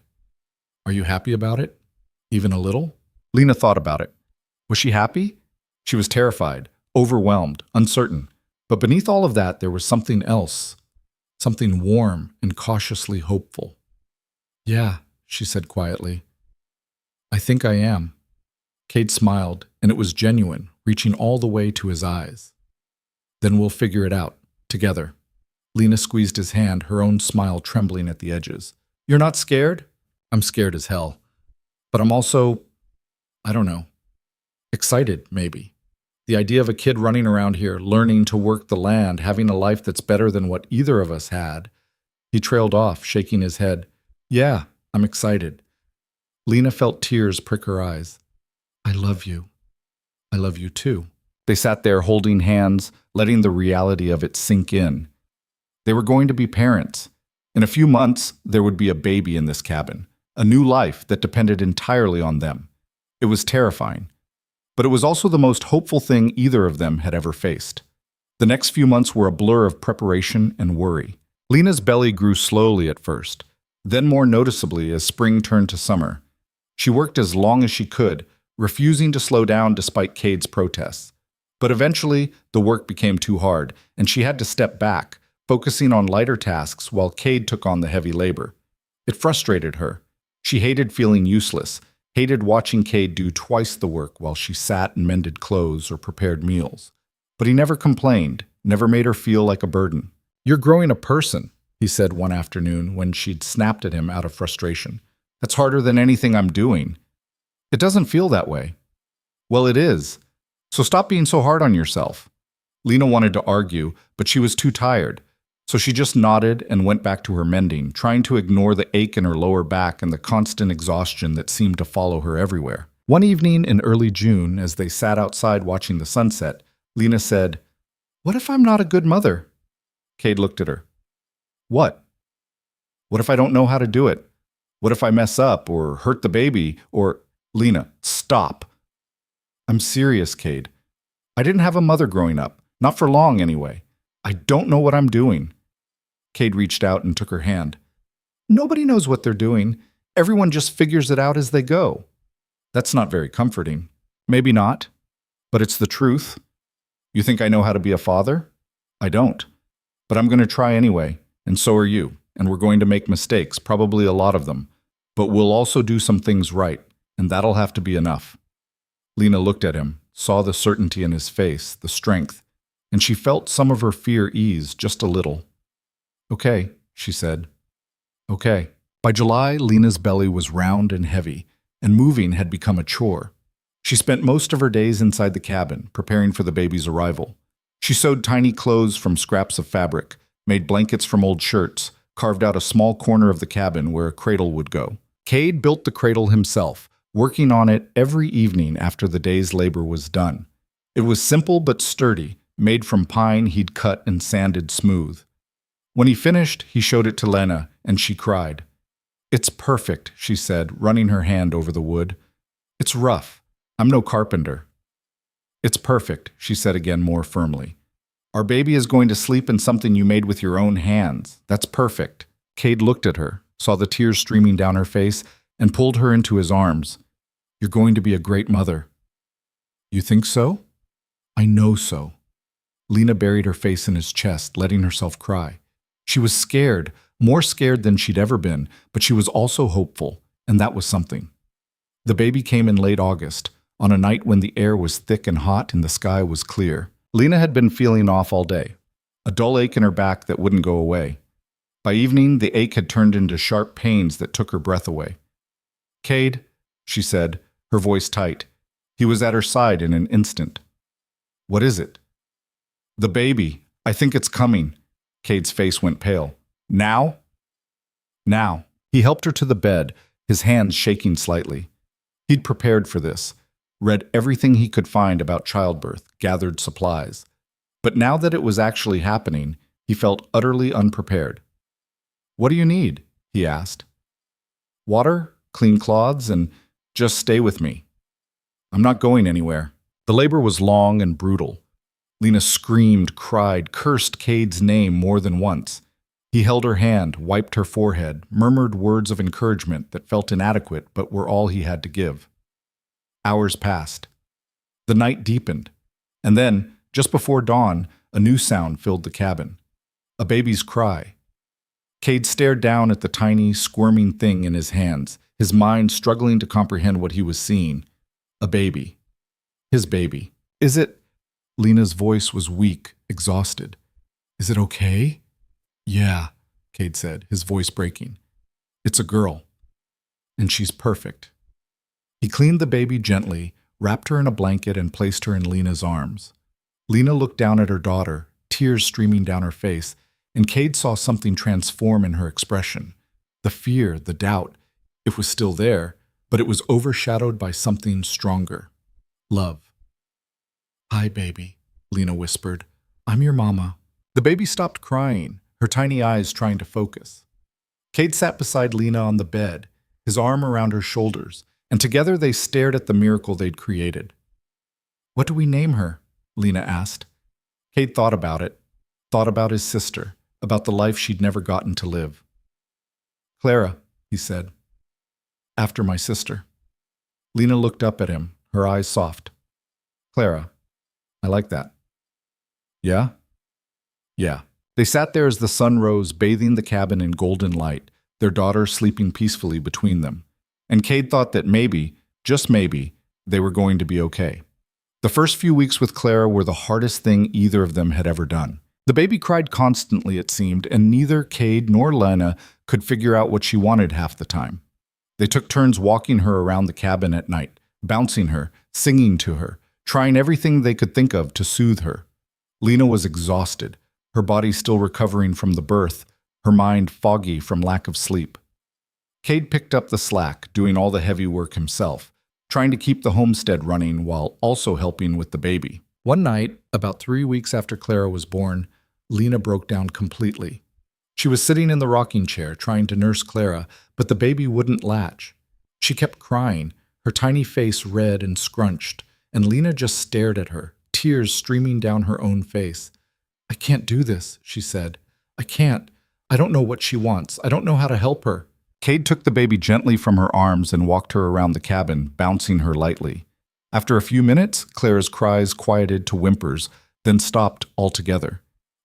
"Are you happy about it? Even a little?" Lena thought about it. Was she happy? She was terrified, overwhelmed, uncertain. But beneath all of that, there was something else, something warm and cautiously hopeful. "Yeah," she said quietly. "I think I am." Cade smiled, and it was genuine, reaching all the way to his eyes. "Then we'll figure it out, together." Lena squeezed his hand, her own smile trembling at the edges. "You're not scared?" "I'm scared as hell. But I'm also, I don't know, excited, maybe. The idea of a kid running around here, learning to work the land, having a life that's better than what either of us had." He trailed off, shaking his head. "Yeah, I'm excited." Lena felt tears prick her eyes. "I love you. I love you too." They sat there holding hands, letting the reality of it sink in. They were going to be parents. In a few months, there would be a baby in this cabin, a new life that depended entirely on them. It was terrifying, but it was also the most hopeful thing either of them had ever faced. The next few months were a blur of preparation and worry. Lena's belly grew slowly at first, then more noticeably as spring turned to summer. She worked as long as she could, refusing to slow down despite Cade's protests. But eventually, the work became too hard, and she had to step back, focusing on lighter tasks while Cade took on the heavy labor. It frustrated her. She hated feeling useless, hated watching Cade do twice the work while she sat and mended clothes or prepared meals. But he never complained, never made her feel like a burden. "You're growing a person," he said one afternoon when she'd snapped at him out of frustration. "That's harder than anything I'm doing." "It doesn't feel that way." "Well, it is. So stop being so hard on yourself." Lena wanted to argue, but she was too tired. So she just nodded and went back to her mending, trying to ignore the ache in her lower back and the constant exhaustion that seemed to follow her everywhere. One evening in early June, as they sat outside watching the sunset, Lena said, What if I'm not a good mother? Cade looked at her. What? What if I don't know how to do it? What if I mess up or hurt the baby or... Lena, stop. I'm serious, Cade. I didn't have a mother growing up. Not for long, anyway. I don't know what I'm doing. Cade reached out and took her hand. Nobody knows what they're doing. Everyone just figures it out as they go. That's not very comforting. Maybe not, but it's the truth. You think I know how to be a father? I don't. But I'm going to try anyway, and so are you, and we're going to make mistakes, probably a lot of them. But we'll also do some things right, and that'll have to be enough. Lena looked at him, saw the certainty in his face, the strength, and she felt some of her fear ease just a little. Okay, she said. Okay. By July, Lena's belly was round and heavy, and moving had become a chore. She spent most of her days inside the cabin, preparing for the baby's arrival. She sewed tiny clothes from scraps of fabric, made blankets from old shirts, carved out a small corner of the cabin where a cradle would go. Cade built the cradle himself, working on it every evening after the day's labor was done. It was simple but sturdy, made from pine he'd cut and sanded smooth. When he finished, he showed it to Lena, and she cried. It's perfect, she said, running her hand over the wood. It's rough. I'm no carpenter. It's perfect, she said again more firmly. Our baby is going to sleep in something you made with your own hands. That's perfect. Cade looked at her, saw the tears streaming down her face, and pulled her into his arms. You're going to be a great mother. You think so? I know so. Lena buried her face in his chest, letting herself cry. She was scared, more scared than she'd ever been, but she was also hopeful, and that was something. The baby came in late August, on a night when the air was thick and hot and the sky was clear. Lena had been feeling off all day, a dull ache in her back that wouldn't go away. By evening, the ache had turned into sharp pains that took her breath away. Cade, she said, her voice tight. He was at her side in an instant. What is it? The baby. I think it's coming. Cade's face went pale. Now? Now. He helped her to the bed, his hands shaking slightly. He'd prepared for this, read everything he could find about childbirth, gathered supplies. But now that it was actually happening, he felt utterly unprepared. What do you need? He asked. Water, clean cloths, and just stay with me. I'm not going anywhere. The labor was long and brutal. Lena screamed, cried, cursed Cade's name more than once. He held her hand, wiped her forehead, murmured words of encouragement that felt inadequate but were all he had to give. Hours passed. The night deepened. And then, just before dawn, a new sound filled the cabin. A baby's cry. Cade stared down at the tiny, squirming thing in his hands, his mind struggling to comprehend what he was seeing. A baby. His baby. Is it... Lena's voice was weak, exhausted. Is it okay? Yeah, Cade said, his voice breaking. It's a girl. And she's perfect. He cleaned the baby gently, wrapped her in a blanket, and placed her in Lena's arms. Lena looked down at her daughter, tears streaming down her face, and Cade saw something transform in her expression. The fear, the doubt, it was still there, but it was overshadowed by something stronger. Love. Hi, baby, Lena whispered. I'm your mama. The baby stopped crying, her tiny eyes trying to focus. Cade sat beside Lena on the bed, his arm around her shoulders, and together they stared at the miracle they'd created. What do we name her? Lena asked. Cade thought about it, thought about his sister, about the life she'd never gotten to live. Clara, he said. After my sister. Lena looked up at him, her eyes soft. Clara. I like that. Yeah? Yeah. They sat there as the sun rose, bathing the cabin in golden light, their daughter sleeping peacefully between them. And Cade thought that maybe, just maybe, they were going to be okay. The first few weeks with Clara were the hardest thing either of them had ever done. The baby cried constantly, it seemed, and neither Cade nor Lena could figure out what she wanted half the time. They took turns walking her around the cabin at night, bouncing her, singing to her, trying everything they could think of to soothe her. Lena was exhausted, her body still recovering from the birth, her mind foggy from lack of sleep. Cade picked up the slack, doing all the heavy work himself, trying to keep the homestead running while also helping with the baby. One night, about 3 weeks after Clara was born, Lena broke down completely. She was sitting in the rocking chair trying to nurse Clara, but the baby wouldn't latch. She kept crying, her tiny face red and scrunched, and Lena just stared at her, tears streaming down her own face. "I can't do this," she said. "I can't. I don't know what she wants. I don't know how to help her." Cade took the baby gently from her arms and walked her around the cabin, bouncing her lightly. After a few minutes, Clara's cries quieted to whimpers, then stopped altogether.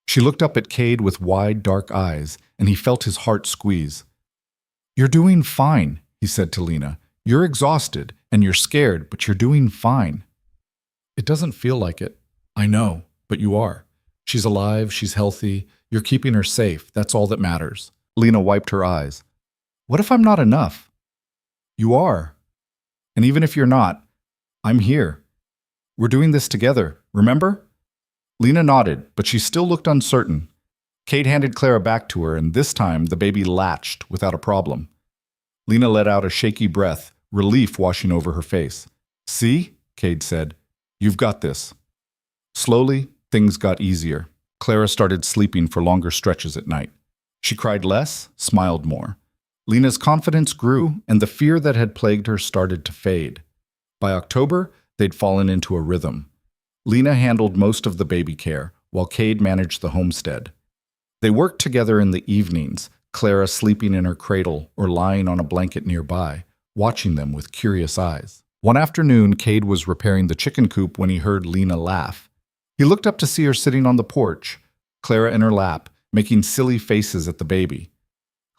She looked up at Cade with wide, dark eyes, and he felt his heart squeeze. "You're doing fine," he said to Lena. "You're exhausted, and you're scared, but you're doing fine." "It doesn't feel like it." "I know, but you are. She's alive, she's healthy, you're keeping her safe, that's all that matters." Lena wiped her eyes. "What if I'm not enough?" "You are. And even if you're not, I'm here. We're doing this together, remember?" Lena nodded, but she still looked uncertain. Cade handed Clara back to her, and this time the baby latched without a problem. Lena let out a shaky breath, relief washing over her face. "See?" Cade said. "You've got this." Slowly, things got easier. Clara started sleeping for longer stretches at night. She cried less, smiled more. Lena's confidence grew, and the fear that had plagued her started to fade. By October, they'd fallen into a rhythm. Lena handled most of the baby care, while Cade managed the homestead. They worked together in the evenings, Clara sleeping in her cradle or lying on a blanket nearby, watching them with curious eyes. One afternoon, Cade was repairing the chicken coop when he heard Lena laugh. He looked up to see her sitting on the porch, Clara in her lap, making silly faces at the baby.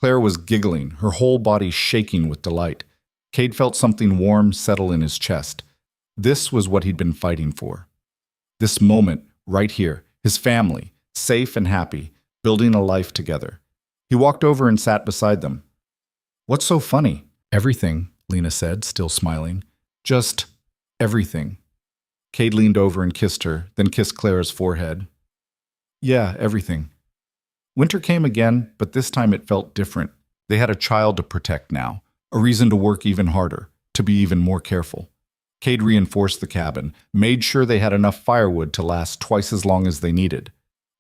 Clara was giggling, her whole body shaking with delight. Cade felt something warm settle in his chest. This was what he'd been fighting for. This moment, right here, his family, safe and happy, building a life together. He walked over and sat beside them. "What's so funny?" "Everything," Lena said, still smiling. "Just everything." Cade leaned over and kissed her, then kissed Clara's forehead. "Yeah, everything." Winter came again, but this time it felt different. They had a child to protect now, a reason to work even harder, to be even more careful. Cade reinforced the cabin, made sure they had enough firewood to last twice as long as they needed.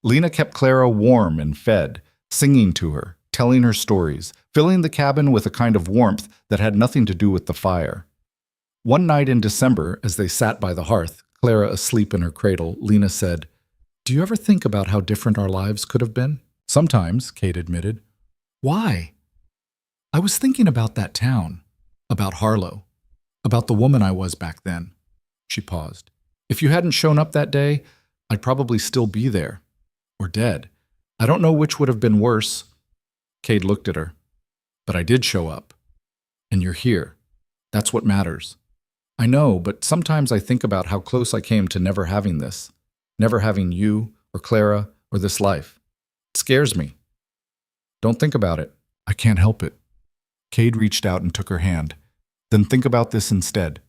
Lena kept Clara warm and fed, singing to her, telling her stories, filling the cabin with a kind of warmth that had nothing to do with the fire. One night in December, as they sat by the hearth, Clara asleep in her cradle, Lena said, "Do you ever think about how different our lives could have been?" "Sometimes," Cade admitted. "Why?" "I was thinking about that town, about Harlow, about the woman I was back then." She paused. "If you hadn't shown up that day, I'd probably still be there. Or dead. I don't know which would have been worse." Cade looked at her. "But I did show up. And you're here. That's what matters." "I know, but sometimes I think about how close I came to never having this. Never having you, or Clara, or this life. It scares me." "Don't think about it." "I can't help it." Cade reached out and took her hand. "Then think about this instead.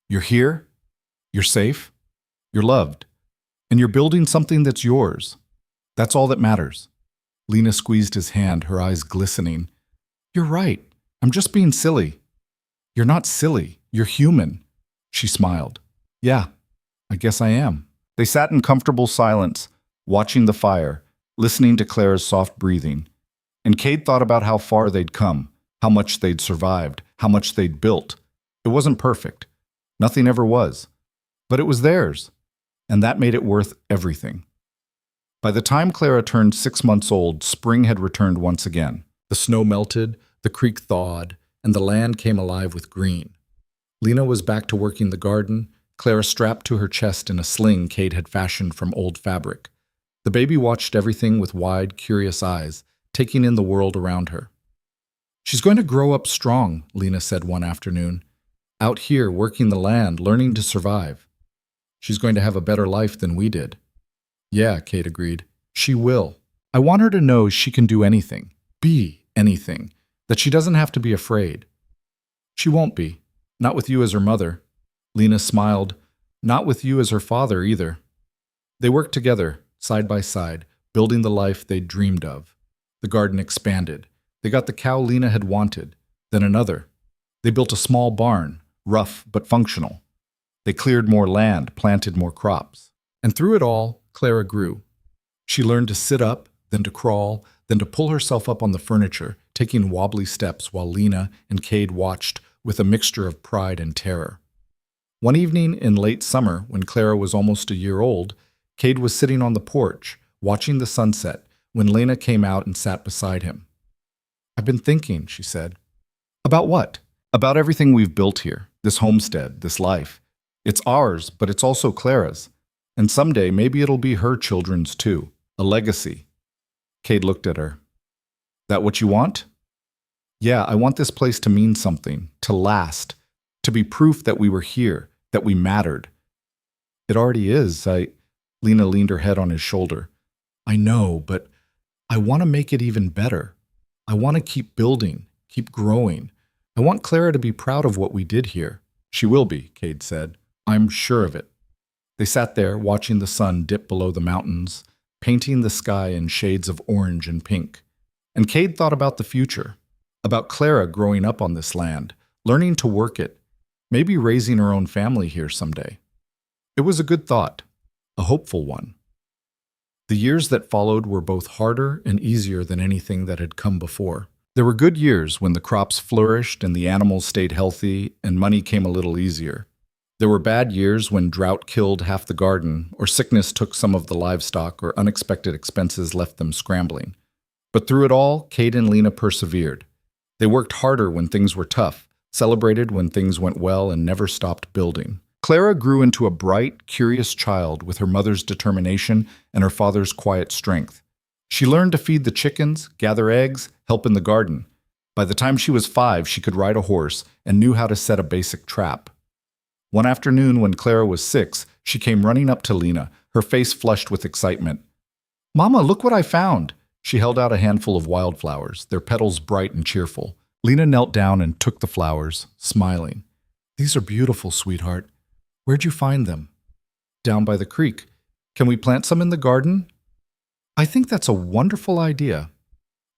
You're here, you're safe, you're loved, and you're building something that's yours. That's all that matters." Lena squeezed his hand, her eyes glistening. "You're right. I'm just being silly." "You're not silly. You're human." She smiled. "Yeah, I guess I am." They sat in comfortable silence, watching the fire, listening to Clara's soft breathing. And Cade thought about how far they'd come, how much they'd survived, how much they'd built. It wasn't perfect. Nothing ever was. But it was theirs. And that made it worth everything. By the time Clara turned 6 months old, spring had returned once again. The snow melted, the creek thawed, and the land came alive with green. Lena was back to working the garden, Clara strapped to her chest in a sling Cade had fashioned from old fabric. The baby watched everything with wide, curious eyes, taking in the world around her. "She's going to grow up strong," Lena said one afternoon. "Out here, working the land, learning to survive. She's going to have a better life than we did." "Yeah," Cade agreed. "She will. I want her to know she can do anything, be anything, that she doesn't have to be afraid." "She won't be. Not with you as her mother." Lena smiled. "Not with you as her father, either." They worked together, side by side, building the life they'd dreamed of. The garden expanded. They got the cow Lena had wanted, then another. They built a small barn, rough but functional. They cleared more land, planted more crops. And through it all, Clara grew. She learned to sit up, then to crawl, then to pull herself up on the furniture, taking wobbly steps while Lena and Cade watched with a mixture of pride and terror. One evening in late summer, when Clara was almost a year old, Cade was sitting on the porch, watching the sunset, when Lena came out and sat beside him. "I've been thinking," she said. "About what?" "About everything we've built here, this homestead, this life. It's ours, but it's also Clara's. And someday maybe it'll be her children's too. A legacy." Cade looked at her. "That what you want?" "Yeah, I want this place to mean something, to last, to be proof that we were here, that we mattered." "It already is. Lena leaned her head on his shoulder. "I know, but I want to make it even better. I want to keep building, keep growing. I want Clara to be proud of what we did here." "She will be," Cade said. "I'm sure of it." They sat there, watching the sun dip below the mountains, painting the sky in shades of orange and pink. And Cade thought about the future, about Clara growing up on this land, learning to work it, maybe raising her own family here someday. It was a good thought, a hopeful one. The years that followed were both harder and easier than anything that had come before. There were good years when the crops flourished and the animals stayed healthy and money came a little easier. There were bad years when drought killed half the garden, or sickness took some of the livestock, or unexpected expenses left them scrambling. But through it all, Cade and Lena persevered. They worked harder when things were tough, celebrated when things went well, and never stopped building. Clara grew into a bright, curious child with her mother's determination and her father's quiet strength. She learned to feed the chickens, gather eggs, help in the garden. By the time she was 5, she could ride a horse and knew how to set a basic trap. One afternoon when Clara was 6, she came running up to Lena, her face flushed with excitement. "Mama, look what I found!" She held out a handful of wildflowers, their petals bright and cheerful. Lena knelt down and took the flowers, smiling. "These are beautiful, sweetheart. Where'd you find them?" "Down by the creek. Can we plant some in the garden?" "I think that's a wonderful idea."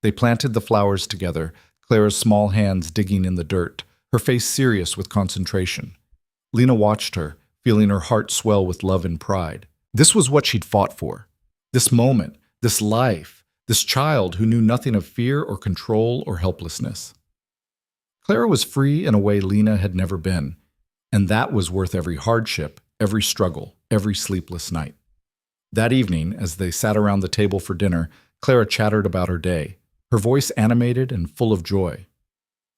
They planted the flowers together, Clara's small hands digging in the dirt, her face serious with concentration. Lena watched her, feeling her heart swell with love and pride. This was what she'd fought for. This moment, this life, this child who knew nothing of fear or control or helplessness. Clara was free in a way Lena had never been, and that was worth every hardship, every struggle, every sleepless night. That evening, as they sat around the table for dinner, Clara chattered about her day, her voice animated and full of joy.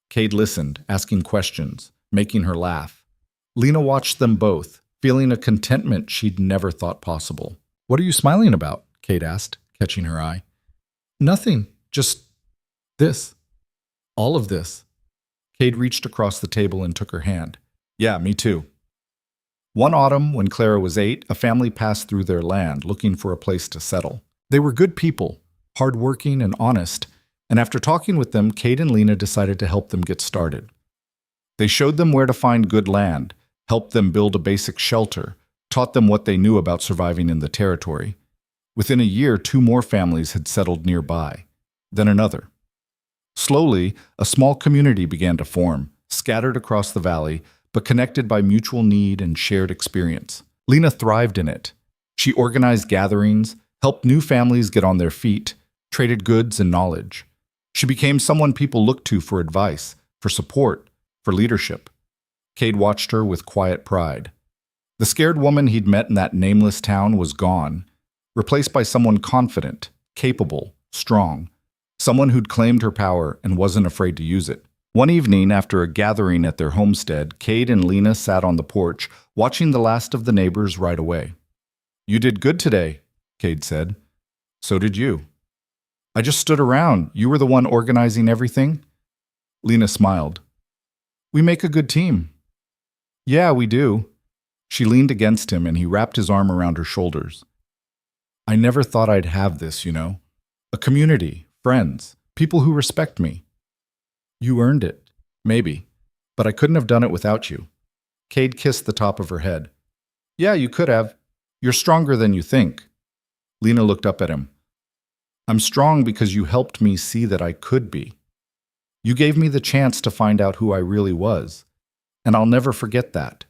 Cade listened, asking questions, making her laugh. Lena watched them both, feeling a contentment she'd never thought possible. "What are you smiling about?" Cade asked, catching her eye. "Nothing, just this. All of this." Cade reached across the table and took her hand. "Yeah, me too." One autumn, when Clara was 8, a family passed through their land, looking for a place to settle. They were good people, hardworking and honest, and after talking with them, Cade and Lena decided to help them get started. They showed them where to find good land, helped them build a basic shelter, taught them what they knew about surviving in the territory. Within a year, 2 more families had settled nearby, then another. Slowly, a small community began to form, scattered across the valley, but connected by mutual need and shared experience. Lena thrived in it. She organized gatherings, helped new families get on their feet, traded goods and knowledge. She became someone people looked to for advice, for support, for leadership. Cade watched her with quiet pride. The scared woman he'd met in that nameless town was gone, replaced by someone confident, capable, strong, someone who'd claimed her power and wasn't afraid to use it. One evening, after a gathering at their homestead, Cade and Lena sat on the porch, watching the last of the neighbors ride away. "You did good today," Cade said. "So did you." "I just stood around. You were the one organizing everything?" Lena smiled. "We make a good team." "Yeah, we do." She leaned against him and he wrapped his arm around her shoulders. "I never thought I'd have this, you know. A community, friends, people who respect me." "You earned it, maybe, but I couldn't have done it without you." Cade kissed the top of her head. "Yeah, you could have. You're stronger than you think." Lena looked up at him. "I'm strong because you helped me see that I could be. You gave me the chance to find out who I really was, and I'll never forget that."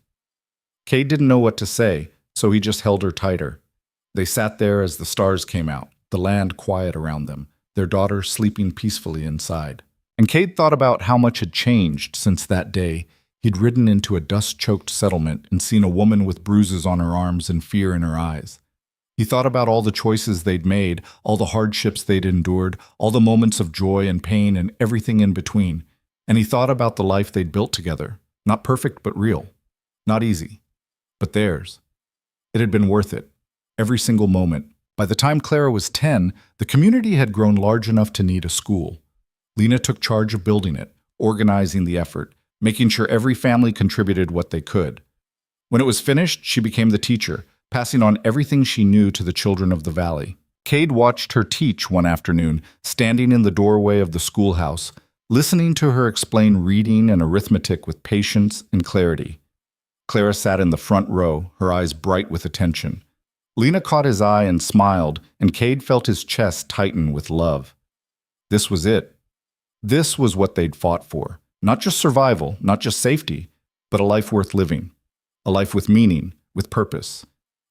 Cade didn't know what to say, so he just held her tighter. They sat there as the stars came out, the land quiet around them, their daughter sleeping peacefully inside. And Cade thought about how much had changed since that day. He'd ridden into a dust-choked settlement and seen a woman with bruises on her arms and fear in her eyes. He thought about all the choices they'd made, all the hardships they'd endured, all the moments of joy and pain and everything in between. And he thought about the life they'd built together. Not perfect, but real. Not easy, but theirs. It had been worth it. Every single moment. By the time Clara was 10, the community had grown large enough to need a school. Lena took charge of building it, organizing the effort, making sure every family contributed what they could. When it was finished, she became the teacher, passing on everything she knew to the children of the valley. Cade watched her teach one afternoon, standing in the doorway of the schoolhouse, listening to her explain reading and arithmetic with patience and clarity. Clara sat in the front row, her eyes bright with attention. Lena caught his eye and smiled, and Cade felt his chest tighten with love. This was it. This was what they'd fought for. Not just survival, not just safety, but a life worth living. A life with meaning, with purpose,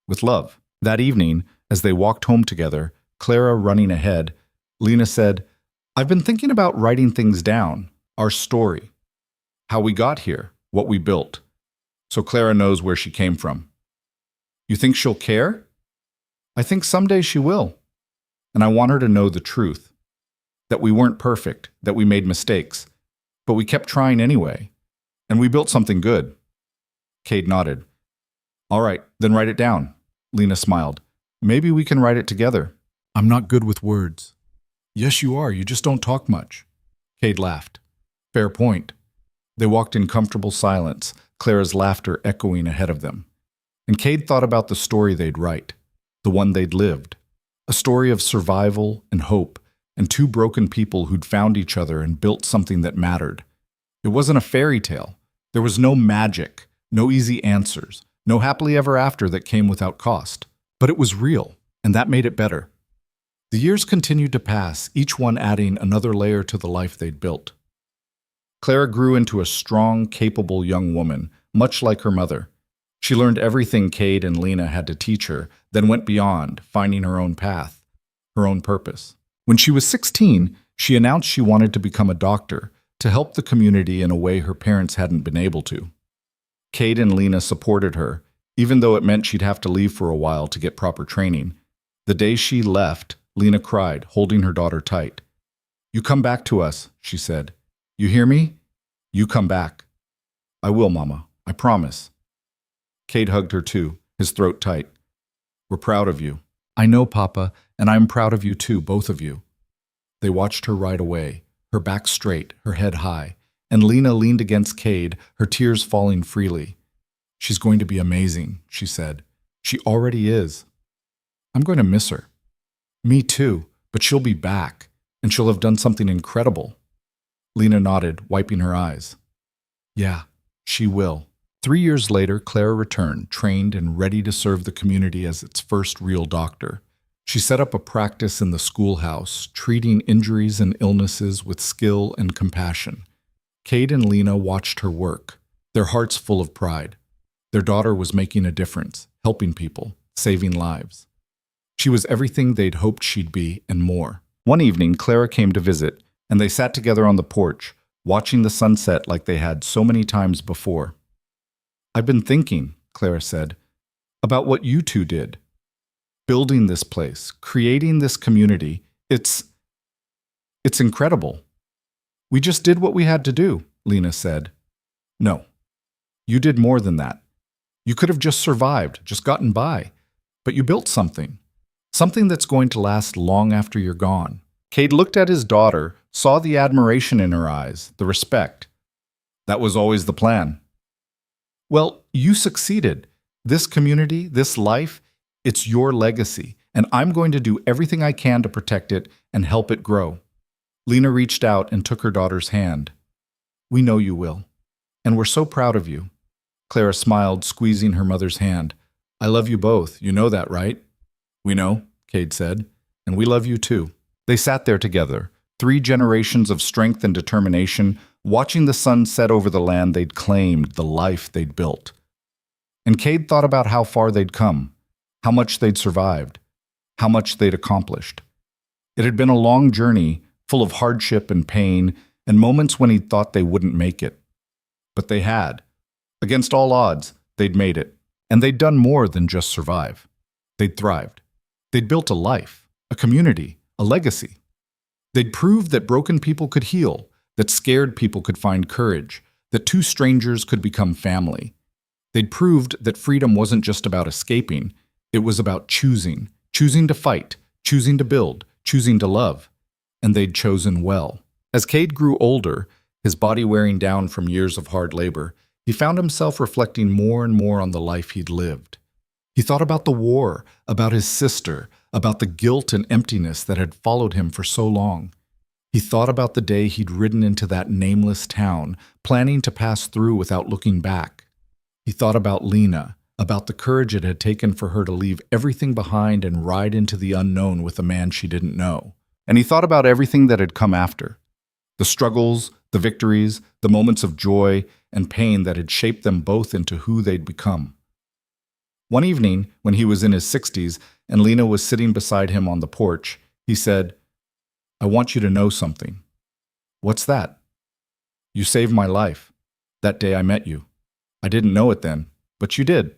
with love. That evening, as they walked home together, Clara running ahead, Lena said, "I've been thinking about writing things down, our story, how we got here, what we built, so Clara knows where she came from." "You think she'll care?" "I think someday she will. And I want her to know the truth. That we weren't perfect, that we made mistakes, but we kept trying anyway. And we built something good." Cade nodded. "All right, then write it down." Lena smiled. "Maybe we can write it together." I'm not good with words. "Yes, you are. You just don't talk much." Cade laughed. "Fair point." They walked in comfortable silence, Clara's laughter echoing ahead of them. And Cade thought about the story they'd write, the one they'd lived. A story of survival and hope, and two broken people who'd found each other and built something that mattered. It wasn't a fairy tale. There was no magic, no easy answers, no happily ever after that came without cost. But it was real, and that made it better. The years continued to pass, each one adding another layer to the life they'd built. Clara grew into a strong, capable young woman, much like her mother. She learned everything Cade and Lena had to teach her, then went beyond, finding her own path, her own purpose. When she was 16, she announced she wanted to become a doctor, to help the community in a way her parents hadn't been able to. Cade and Lena supported her, even though it meant she'd have to leave for a while to get proper training. The day she left, Lena cried, holding her daughter tight. "You come back to us," she said. "You hear me? You come back." "I will, Mama. I promise." Cade hugged her too, his throat tight. "We're proud of you." "I know, Papa, and I'm proud of you too, both of you." They watched her ride away, her back straight, her head high, and Lena leaned against Cade, her tears falling freely. "She's going to be amazing," she said. "She already is. I'm going to miss her." "Me too, but she'll be back, and she'll have done something incredible." Lena nodded, wiping her eyes. "Yeah, she will." 3 years later, Clara returned, trained and ready to serve the community as its first real doctor. She set up a practice in the schoolhouse, treating injuries and illnesses with skill and compassion. Cade and Lena watched her work, their hearts full of pride. Their daughter was making a difference, helping people, saving lives. She was everything they'd hoped she'd be and more. One evening, Clara came to visit, and they sat together on the porch, watching the sunset like they had so many times before. "I've been thinking," Clara said, "about what you two did. Building this place, creating this community, it's incredible." "We just did what we had to do," Lena said. "No, you did more than that. You could have just survived, just gotten by, but you built something. Something that's going to last long after you're gone." Cade looked at his daughter, saw the admiration in her eyes, the respect. "That was always the plan." "Well, you succeeded. This community, this life, it's your legacy, and I'm going to do everything I can to protect it and help it grow." Lena reached out and took her daughter's hand. "We know you will, and we're so proud of you." Clara smiled, squeezing her mother's hand. "I love you both. You know that, right?" "We know," Cade said, "and we love you too." They sat there together, 3 generations of strength and determination, watching the sun set over the land they'd claimed, the life they'd built. And Cade thought about how far they'd come. how much they'd survived, how much they'd accomplished. It had been a long journey, full of hardship and pain, and moments when he'd thought they wouldn't make it. But they had. Against all odds, they'd made it. And they'd done more than just survive. They'd thrived. They'd built a life, a community, a legacy. They'd proved that broken people could heal, that scared people could find courage, that two strangers could become family. They'd proved that freedom wasn't just about escaping, it was about choosing to fight, choosing to build, choosing to love. And they'd chosen well. As Cade grew older, his body wearing down from years of hard labor, he found himself reflecting more and more on the life he'd lived. He thought about the war, about his sister, about the guilt and emptiness that had followed him for so long. He thought about the day he'd ridden into that nameless town, planning to pass through without looking back. He thought about Lena, about the courage it had taken for her to leave everything behind and ride into the unknown with a man she didn't know. And he thought about everything that had come after. The struggles, the victories, the moments of joy and pain that had shaped them both into who they'd become. One evening, when he was in his 60s and Lena was sitting beside him on the porch, he said, "I want you to know something." "What's that?" "You saved my life, that day I met you. I didn't know it then, but you did."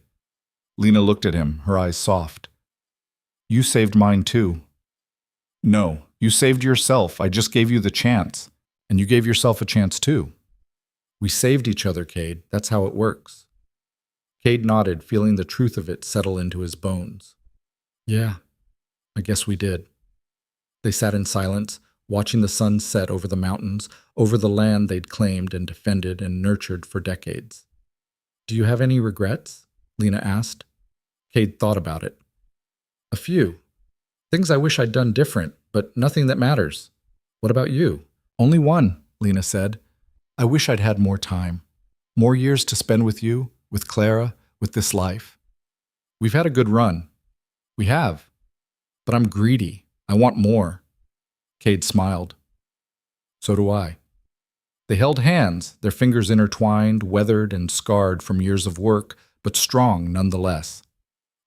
Lena looked at him, her eyes soft. "You saved mine too." "No, you saved yourself. I just gave you the chance. And you gave yourself a chance too." "We saved each other, Cade. That's how it works." Cade nodded, feeling the truth of it settle into his bones. "Yeah, I guess we did." They sat in silence, watching the sun set over the mountains, over the land they'd claimed and defended and nurtured for decades. "Do you have any regrets?" Lena asked. Cade thought about it. "A few. Things I wish I'd done different, but nothing that matters. What about you?" "Only one," Lena said. "I wish I'd had more time. More years to spend with you, with Clara, with this life. We've had a good run. We have. But I'm greedy. I want more." Cade smiled. "So do I." They held hands, their fingers intertwined, weathered and scarred from years of work, but strong nonetheless.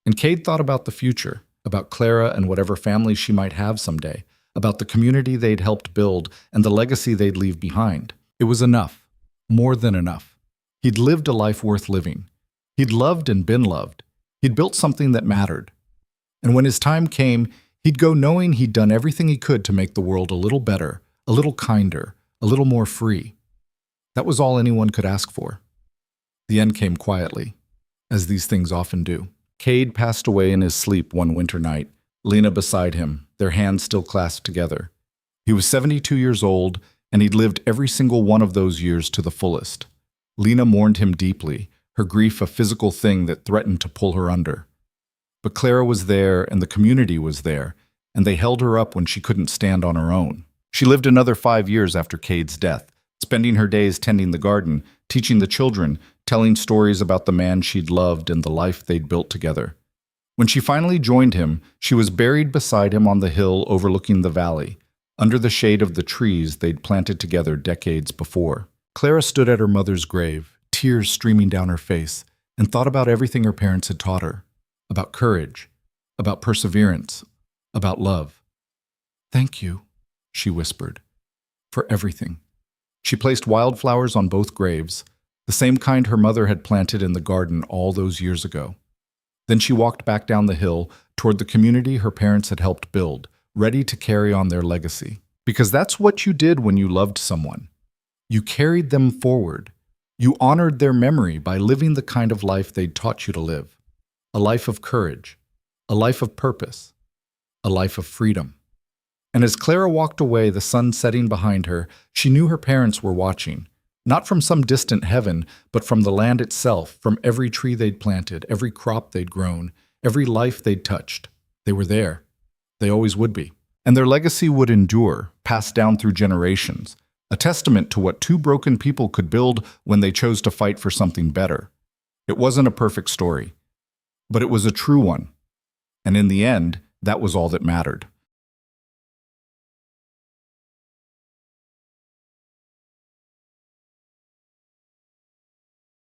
And Cade thought about the future, about Clara and whatever family she might have someday, about the community they'd helped build and the legacy they'd leave behind. It was enough. More than enough. He'd lived a life worth living. He'd loved and been loved. He'd built something that mattered. And when his time came, he'd go knowing he'd done everything he could to make the world a little better, a little kinder, a little more free. That was all anyone could ask for. The end came quietly, as these things often do. Cade passed away in his sleep one winter night, Lena beside him, their hands still clasped together. He was 72 years old, and he'd lived every single one of those years to the fullest. Lena mourned him deeply, her grief a physical thing that threatened to pull her under. But Clara was there, and the community was there, and they held her up when she couldn't stand on her own. She lived another 5 years after Cade's death, spending her days tending the garden, teaching the children, telling stories about the man she'd loved and the life they'd built together. When she finally joined him, she was buried beside him on the hill overlooking the valley, under the shade of the trees they'd planted together decades before. Clara stood at her mother's grave, tears streaming down her face, and thought about everything her parents had taught her, about courage, about perseverance, about love. "Thank you," she whispered, "for everything." She placed wildflowers on both graves, the same kind her mother had planted in the garden all those years ago. Then she walked back down the hill toward the community her parents had helped build, ready to carry on their legacy. Because that's what you did when you loved someone. You carried them forward. You honored their memory by living the kind of life they'd taught you to live. A life of courage, a life of purpose, a life of freedom. And as Clara walked away, the sun setting behind her, she knew her parents were watching, not from some distant heaven, but from the land itself, from every tree they'd planted, every crop they'd grown, every life they'd touched. They were there. They always would be. And their legacy would endure, passed down through generations, a testament to what two broken people could build when they chose to fight for something better. It wasn't a perfect story, but it was a true one. And in the end, that was all that mattered.